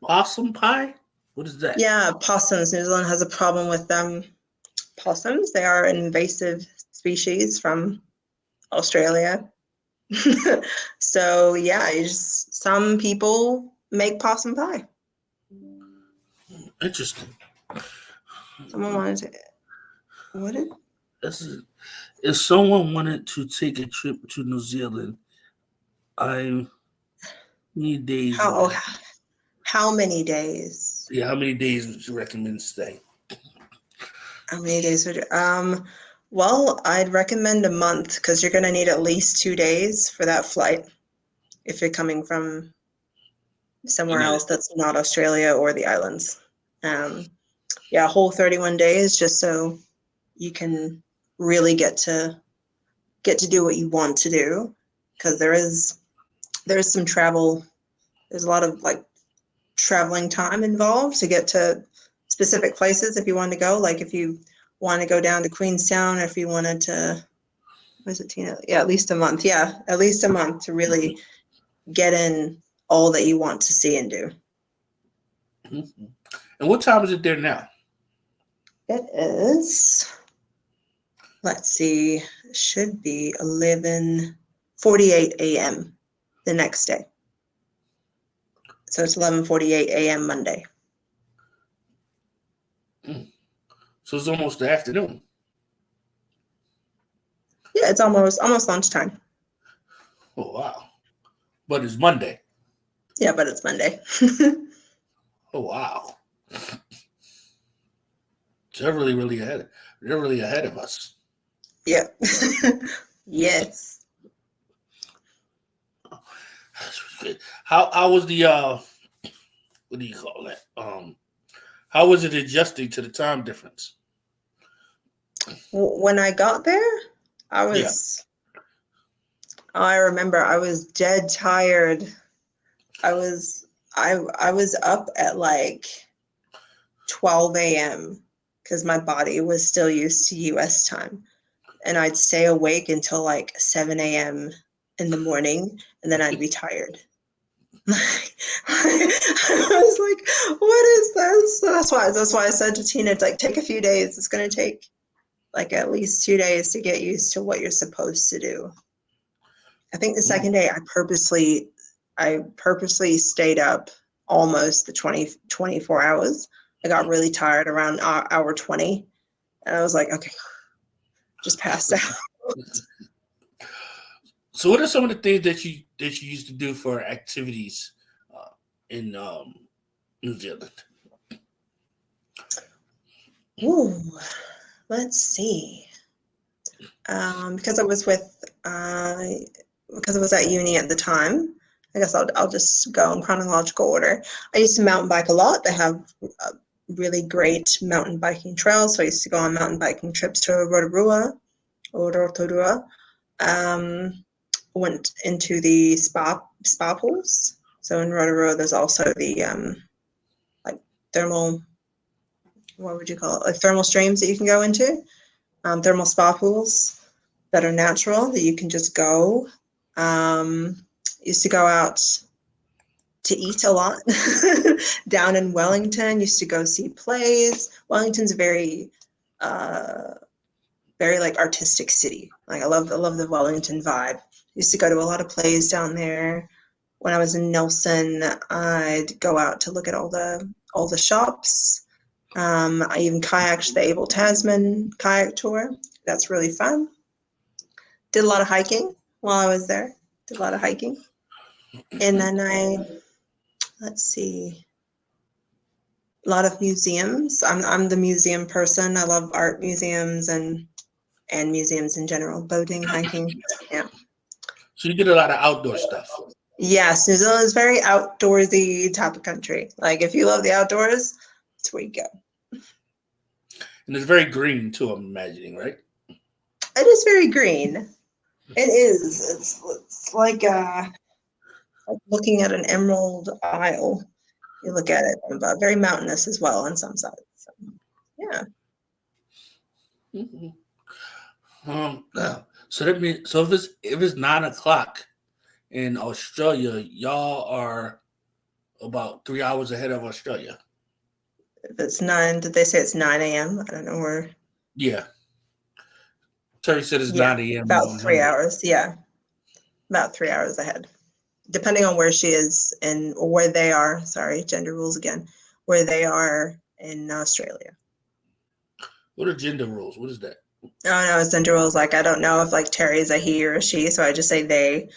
Possum pie? What is that? Yeah, possums. New Zealand has a problem with them. Possums. They are an invasive species from Australia. So yeah, some people make possum pie. Interesting. Someone wanted to. What did? This is, if someone wanted to take a trip to New Zealand, I need days would How? I? How many days? Yeah, how many days would you recommend stay? How many days would you? Well, I'd recommend a month because you're going to need at least 2 days for that flight if you're coming from somewhere And then, else that's not Australia or the islands. Yeah, a whole 31 days just so you can really get to do what you want to do because there's some travel. There's a lot of like traveling time involved to get to specific places if you want to go. Like if you want to go down to Queenstown, or if you wanted to, was it Tina? Yeah, at least a month. Yeah, at least a month to really get in all that you want to see and do. Mhm. And what time is it there now? It is, let's see, should be 11:48 a.m. the next day. So it's 11:48 a.m. Monday. So it's almost the afternoon. Yeah, it's almost lunchtime. Oh wow! But it's Monday. Yeah, but it's Monday. Oh wow! So they're really ahead. They're really ahead of us. Yeah. Yes. That's really good. How was the what do you call that? How was it adjusting to the time difference? When I got there, I Yeah. was, I remember I was dead tired. I was up at like 12 a.m. because my body was still used to US time. And I'd stay awake until like 7 a.m. in the morning and then I'd be tired. I was like, what is this? So that's why I said to Tina, like, take a few days. It's gonna take like at least 2 days to get used to what you're supposed to do. I think the second day I purposely stayed up almost the 24 hours. I got really tired around hour 20 and I was like, okay, just passed out. So what are some of the things that you used to do for activities in New Zealand? Ooh, let's see. Because because I was at uni at the time, I guess I'll just go in chronological order. I used to mountain bike a lot. They have really great mountain biking trails. So I used to go on mountain biking trips to Rotorua. Went into the spa pools. So in Rotorua, there's also the like thermal, what would you call it? Like thermal streams that you can go into, thermal spa pools that are natural that you can just go. Used to go out to eat a lot down in Wellington. Used to go see plays. Wellington's very very like artistic city. Like I love the Wellington vibe. Used to go to a lot of plays down there. When I was in Nelson, I'd go out to look at all the shops. I even kayaked the Abel Tasman kayak tour. That's really fun. Did a lot of hiking while I was there. Did a lot of hiking. And then let's see, a lot of museums. I'm the museum person. I love art museums and museums in general, boating, hiking. Yeah. So you did a lot of outdoor stuff. Yes, New Zealand is very outdoorsy type of country. Like if you love the outdoors, that's where you go. And it's very green too, I'm imagining, right? It is very green. It is. It's like looking at an emerald isle. You look at it, but very mountainous as well on some sides. So, yeah. Mm-hmm. So that means if it's 9:00 in Australia, y'all are about 3 hours ahead of Australia. If it's 9, did they say it's 9 a.m.? I don't know where. Yeah. Terry said it's 9 a.m. About 3 hours. Yeah. About 3 hours ahead. Depending on where she is and where they are. Sorry, gender rules again. Where they are in Australia. What are gender rules? What is that? Oh, no, gender rules. Like, I don't know if like Terry is a he or a she, so I just say they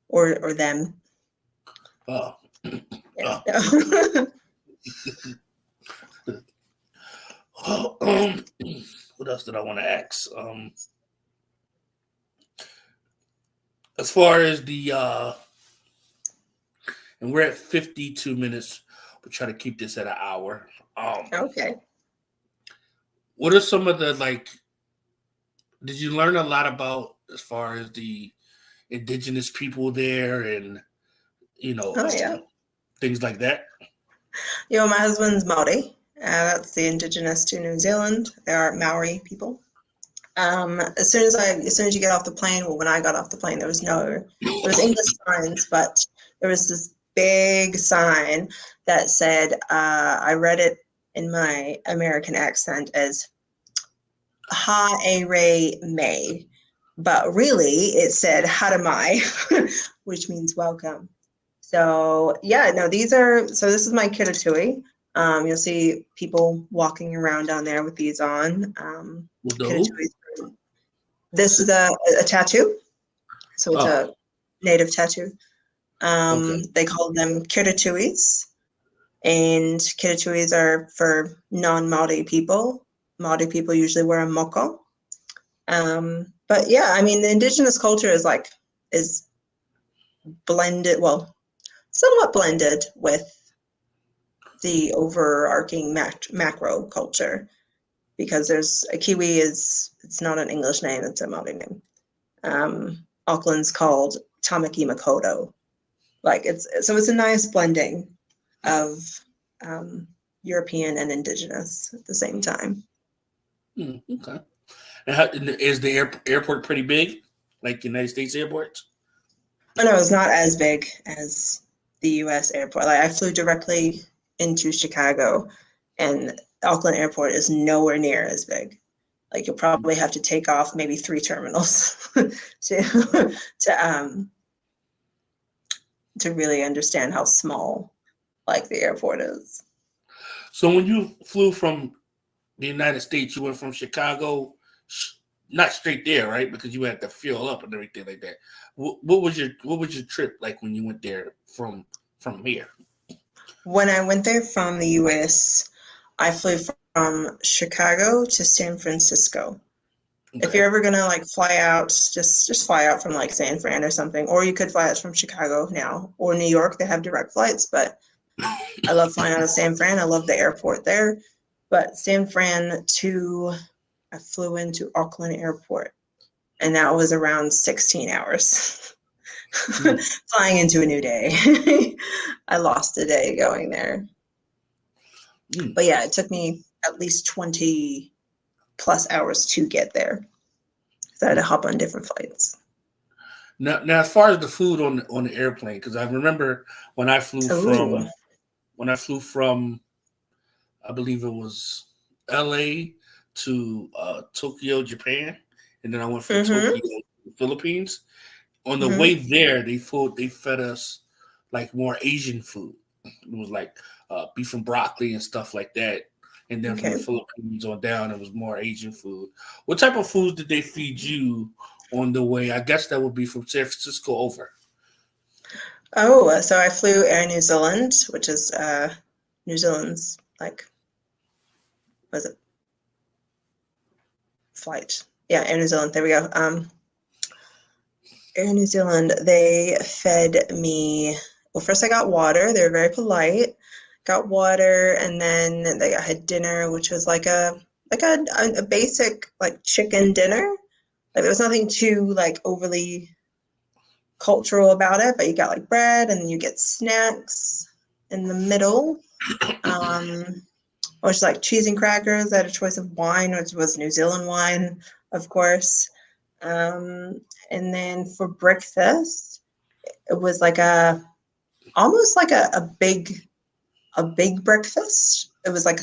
or them. Oh. Yeah. What else did I want to ask? As far as the and we're at 52 minutes. We'll try to keep this at an hour. Okay. What are some of the did you learn a lot about as far as the indigenous people there and things like that? My husband's Maori. That's the indigenous to New Zealand. They are Maori people. As soon as you get off the plane, well, when I got off the plane, there was English signs, but there was this big sign that said, I read it in my American accent as Ha E Re Me, but really it said Haramai, which means welcome. So yeah, no, this is my kiratui. You'll see people walking around down there with these on. This is a tattoo. So it's a native tattoo. They call them kirituis. And kirituis are for non-Māori people. Māori people usually wear a moko. But yeah, I mean, the indigenous culture is blended, well, somewhat blended with the overarching macro culture, because there's a Kiwi it's not an English name, it's a Māori name. Auckland's called Tamaki Makoto. It's a nice blending of European and indigenous at the same time. Okay. And is the airport pretty big, like United States airports? Oh, no, it's not as big as the U.S. airport. Like I flew directly into Chicago, and Auckland Airport is nowhere near as big. Like you'll probably have to take off maybe 3 terminals to really understand how small the airport is. So when you flew from the United States, you went from Chicago, not straight there, right? Because you had to fuel up and everything like that. What was your trip like when you went there from here? When I went there from the U.S., I flew from Chicago to San Francisco. Okay. If you're ever gonna fly out, just fly out from San Fran or something, or you could fly out from Chicago now or New York. They have direct flights, but I love flying out of San Fran. I love the airport there. But San Fran I flew into Auckland Airport, and that was around 16 hours. Flying into a new day. I lost a day going there. But yeah, it took me at least 20 plus hours to get there. So I had to hop on different flights. Now, as far as the food on the airplane, because I remember when I flew from, I believe it was L.A. to Tokyo, Japan, and then I went from Tokyo to the Philippines. On the way there, they fed us like more Asian food. It was like beef and broccoli and stuff like that. And then from the Philippines on down, it was more Asian food. What type of foods did they feed you on the way? I guess that would be from San Francisco over. Oh, so I flew Air New Zealand, which is New Zealand's was it flight? Yeah, Air New Zealand. There we go. Air New Zealand. They fed me. Well, first I got water. They were very polite. Got water, and then I had dinner, which was like a basic like chicken dinner. Like there was nothing too like overly cultural about it, but you got like bread, and then you get snacks in the middle, which is like cheese and crackers. I had a choice of wine, which was New Zealand wine, of course. And then for breakfast, it was like almost like a big breakfast. It was like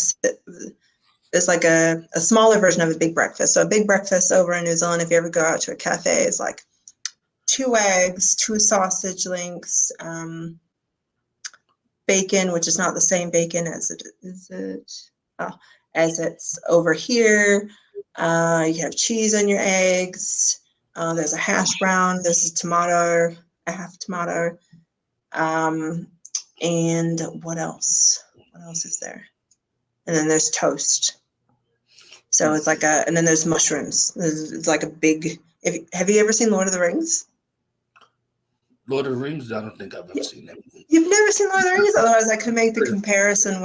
a smaller version of a big breakfast. So a big breakfast over in New Zealand, if you ever go out to a cafe, is like 2 eggs, 2 sausage links, bacon, which is not the same bacon as it's over here. You have cheese on your eggs. There's a hash brown. There's a half tomato. And what else? What else is there? And then there's toast. So it's like and then there's mushrooms. It's like a big. Have you ever seen Lord of the Rings? Lord of the Rings? I don't think I've ever seen that. You've never seen Lord of the Rings? Otherwise, I could make the comparison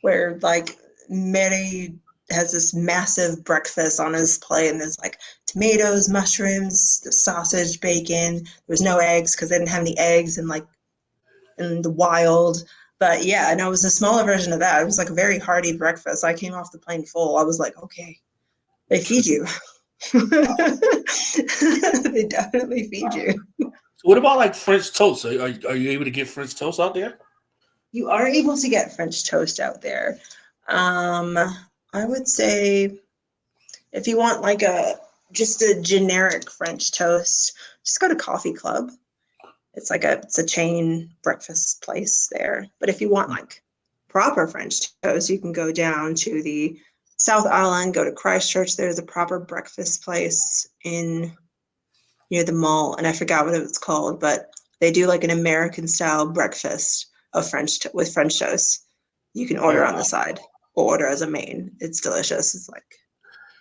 where like Mary has this massive breakfast on his plate, and there's like tomatoes, mushrooms, the sausage, bacon. There's no eggs because they didn't have any eggs in the wild. But yeah, and it was a smaller version of that. It was like a very hearty breakfast. I came off the plane full. I was like, okay, they feed you. They definitely feed you. So what about like French toast? Are you able to get French toast out there? You are able to get French toast out there. I would say if you want like just a generic French toast, just go to Coffee Club. It's a chain breakfast place there. But if you want like proper French toast, you can go down to the South Island, go to Christchurch. There's a proper breakfast place near the mall, and I forgot what it was called, but they do like an American style breakfast of with French toast. You can order on the side or order as a main. It's delicious. It's like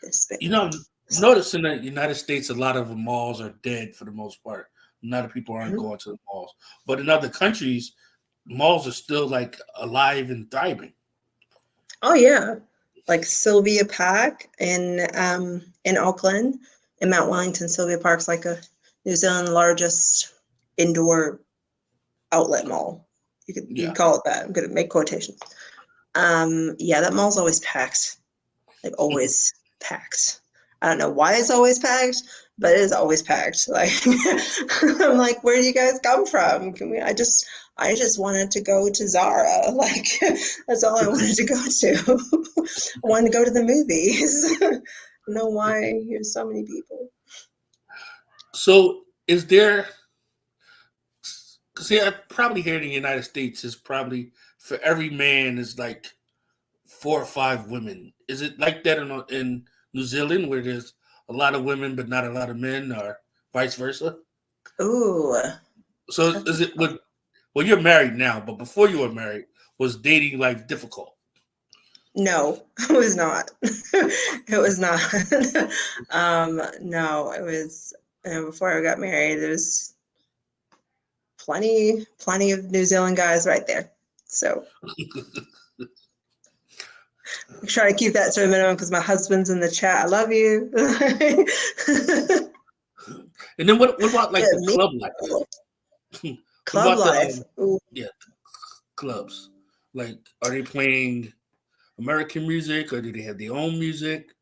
this big. Notice in the United States, a lot of the malls are dead for the most part. A lot of people aren't going to the malls, but in other countries, malls are still like alive and thriving. Oh yeah, like Sylvia Park in Auckland, in Mount Wellington. Sylvia Park's like a New Zealand's largest indoor outlet mall. You could call it that. I'm gonna make quotations. Yeah, that mall's always packed, like always packed. I don't know why it's always packed, but it is always packed. Like I'm like, where do you guys come from? I just wanted to go to Zara. Like that's all I wanted to go to. I wanted to go to the movies. I don't know why there's so many people. So is there? Because probably here in the United States is probably for every man is like 4 or 5 women. Is it like that in New Zealand where there's a lot of women but not a lot of men, or vice versa? Ooh. So is it well, you're married now, but before you were married, was dating life difficult? No, it was not. It was not. No, it was before I got married, there was plenty of New Zealand guys right there. So I try to keep that to a minimum because my husband's in the chat. I love you. And then what about like the Me, club life? What club about the life. Ooh. yeah, clubs? Like, are they playing American music or do they have their own music?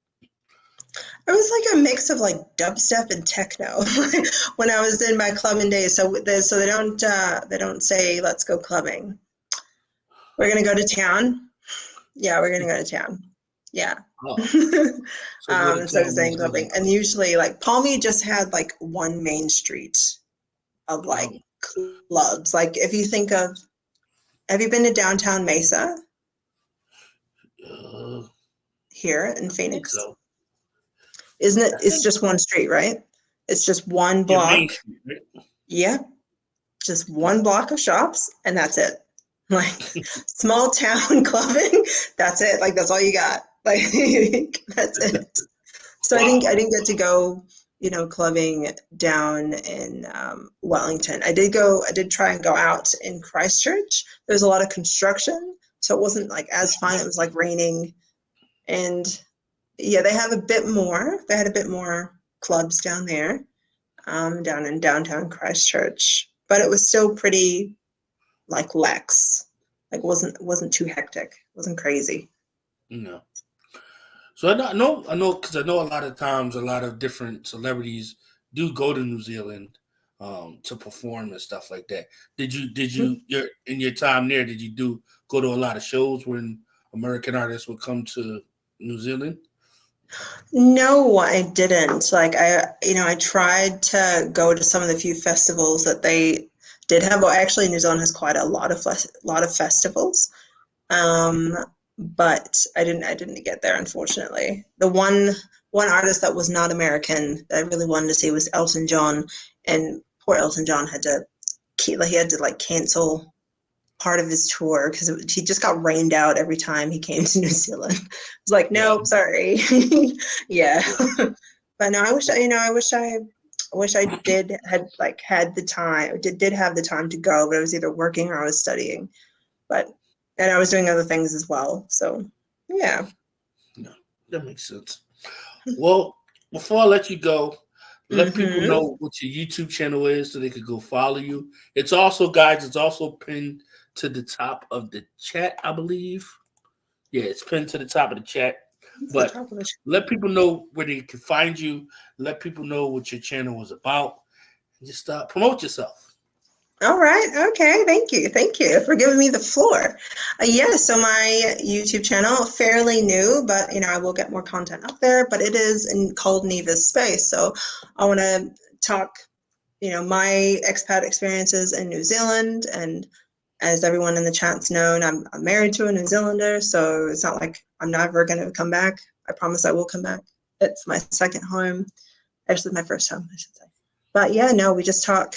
It was like a mix of like dubstep and techno when I was in my clubbing days. So they don't say let's go clubbing. We're gonna go to town. Yeah, we're gonna go to town. Yeah. Oh, so go to Instead of town saying music. clubbing, and usually like Palmy just had like one main street of like clubs. Like if you think of, have you been to downtown Mesa Uh, here in I think Phoenix? so. Isn't it? I It's think just one street, right? It's just one yeah, Main block. Street, right? Yeah, just Yeah. one block of shops, and that's it. Like small town clubbing, that's it. Like that's all you got. Like that's it. So Wow. I didn't get to go, clubbing down in Wellington. I did try and go out in Christchurch. There's a lot of construction, so it wasn't like as fun. It was like raining, and yeah, they have a bit more. They had a bit more clubs down there, down in downtown Christchurch, but it was still pretty like lax. Like wasn't too hectic. Wasn't crazy. No. So I know, because I know a lot of times a lot of different celebrities do go to New Zealand to perform and stuff like that. In your time there? Did you go to a lot of shows when American artists would come to New Zealand? No, I didn't. Like I tried to go to some of the few festivals that they did have. Well, actually, New Zealand has quite a lot of festivals. Um, but I didn't get there, unfortunately. The one artist that was not American that I really wanted to see was Elton John, and poor Elton John he had to like cancel part of his tour because he just got rained out every time he came to New Zealand. It's like, Yeah, nope, sorry. Yeah. yeah. But no, I wish I had the time, did have the time to go, but I was either working or I was studying. But and I was doing other things as well. So yeah. No, that makes sense. Well, before I let you go, let people Mm-hmm. know what your YouTube channel is so they could go follow you. It's also, guys, it's also pinned to the top of the chat, I believe. Yeah, it's pinned to the top of the chat. It's the But top of the let people know where they can find you. Let people know what your channel is about. And just promote yourself. All right. Okay. Thank you. Thank you for giving me the floor. Yeah. So my YouTube channel, fairly new, but I will get more content up there. But it is called Neva's Space. So I want to talk, my expat experiences in New Zealand, and as everyone in the chat's known, I'm married to a New Zealander, so it's not like I'm never going to come back. I promise I will come back. It's my second home, actually my first home, I should say. But yeah, no, we just talk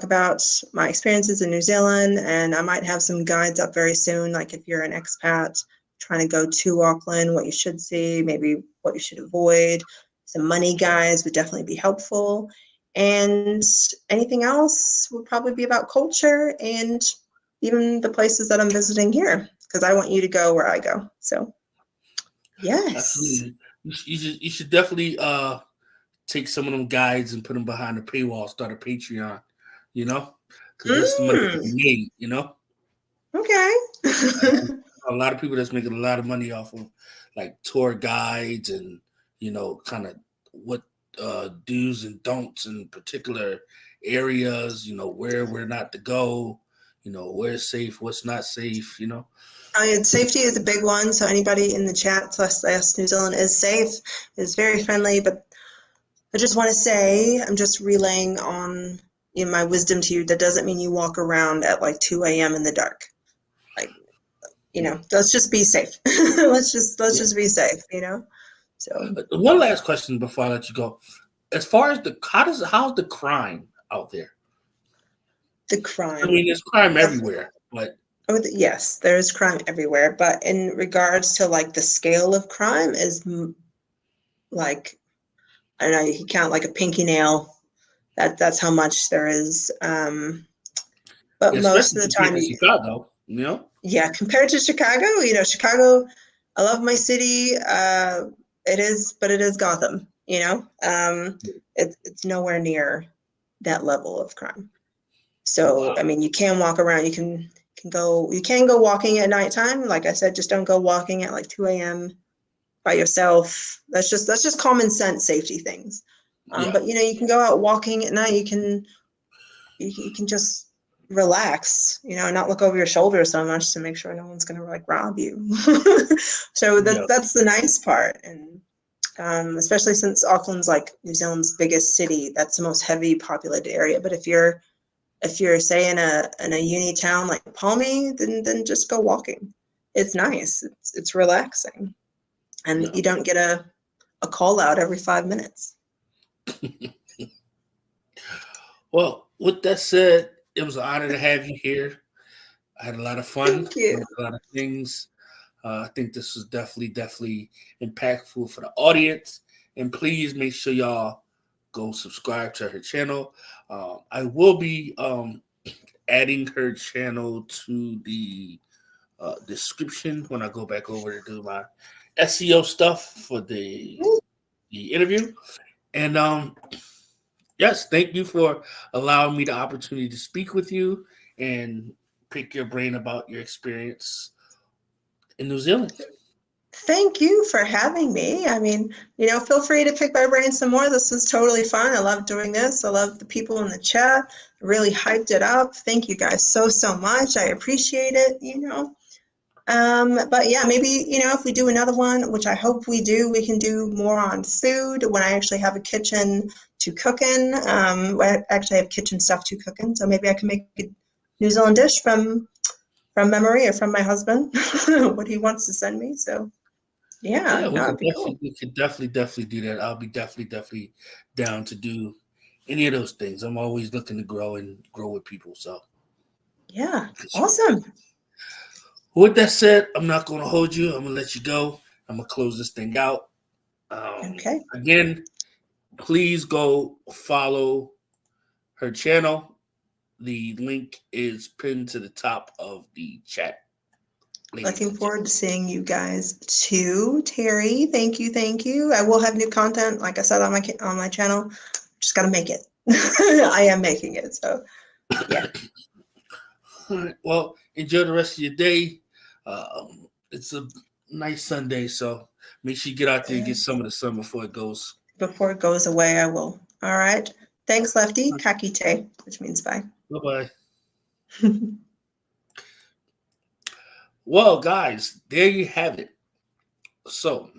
about my experiences in New Zealand, and I might have some guides up very soon. Like if you're an expat trying to go to Auckland, what you should see, maybe what you should avoid. Some money guides would definitely be helpful. And anything else would probably be about culture and even the places that I'm visiting here, because I want you to go where I go. So yes. Absolutely. You should definitely take some of them guides and put them behind the paywall, start a Patreon, because that's the money to Mm, be made. okay. A lot of people that's making a lot of money off of like tour guides and kind of what do's and don'ts in particular areas, where not to go, where's safe, what's not safe. I mean, safety is a big one. So anybody in the chat, // New Zealand is safe, is very friendly. But I just want to say, I'm just relaying on my wisdom to you. That doesn't mean you walk around at like 2 a.m. in the dark. Like, let's just be safe. Yeah. Let's just be safe. So One last question before I let you go. As far as how's the crime out there? the I crime. mean, there's crime everywhere, but Oh, yes, there is crime everywhere. But in regards to like the scale of crime is like, I don't know, you can count like a pinky nail. That's how much there is. But most especially of the compared time, to Chicago. You know? Yeah, compared to Chicago, Chicago, I love my city. It is Gotham, it's nowhere near that level of crime. So, Wow. I mean, you can walk around, you can go walking at nighttime. Like I said, just don't go walking at like 2 a.m. by yourself. That's just common sense safety things. Yeah. But you can go out walking at night. You can just relax, not look over your shoulder so much to make sure no one's going to like rob you. So Yeah. that's the nice part. And especially since Auckland's like New Zealand's biggest city, that's the most heavy populated area. But if you're say in a uni town like Palmy, then just go walking. It's nice. It's relaxing, and Yeah. you don't get a call out every 5 minutes. Well, with that said, it was an honor to have you here. I had a lot of fun, Thank you. learned a lot of things. I think this was definitely impactful for the audience. And please make sure y'all go subscribe to her channel. I will be adding her channel to the description when I go back over to do my SEO stuff for the interview. And yes, thank you for allowing me the opportunity to speak with you and pick your brain about your experience in New Zealand. Thank you for having me. I mean, feel free to pick my brain some more. This was totally fun. I love doing this. I love the people in the chat. Really hyped it up. Thank you guys so much. I appreciate it. But yeah, maybe, if we do another one, which I hope we do, we can do more on food when I actually have a kitchen to cook in. I actually have kitchen stuff to cook in, so maybe I can make a New Zealand dish from memory or from my husband, what he wants to send me. So yeah, Yeah, no, it'd be cool. we could definitely do that. I'll be definitely down to do any of those things. I'm always looking to grow with people. So Yeah, for sure. awesome. With that said, I'm not going to hold you. I'm gonna let you go. I'm gonna close this thing out. Okay. Again, please go follow her channel. The link is pinned to the top of the chat. Looking forward to seeing you guys too. Terry, thank you, thank you. I will have new content, like I said, on my channel. Just gotta make it. I am making it, so yeah. All right. Well, enjoy the rest of your day. It's a nice Sunday, so make sure you get out there and get some of the sun before it goes. Before it goes away, I will. All right. Thanks, Lefty. Kakite, which means bye. Bye-bye. Well, guys, there you have it. So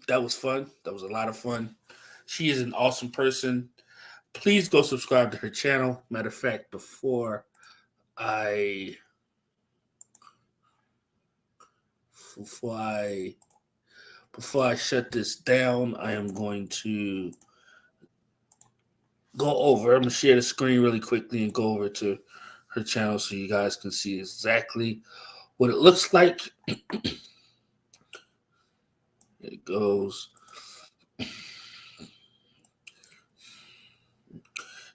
that was fun. That was a lot of fun. She is an awesome person. Please go subscribe to her channel. Matter of fact, I before I shut this down, I am going to go over. I'm gonna share the screen really quickly and go over to her channel so you guys can see exactly what it looks like. It goes.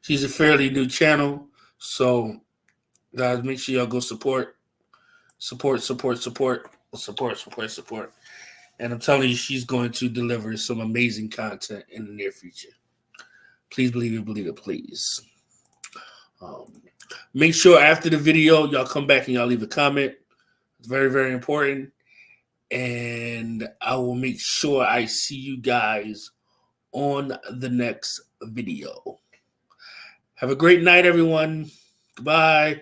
She's a fairly new channel, so guys, make sure y'all go support. And I'm telling you, she's going to deliver some amazing content in the near future. Please believe it, please. Make sure after the video, y'all come back and y'all leave a comment. It's very important. And I will make sure I see you guys on the next video. Have a great night, everyone. Goodbye.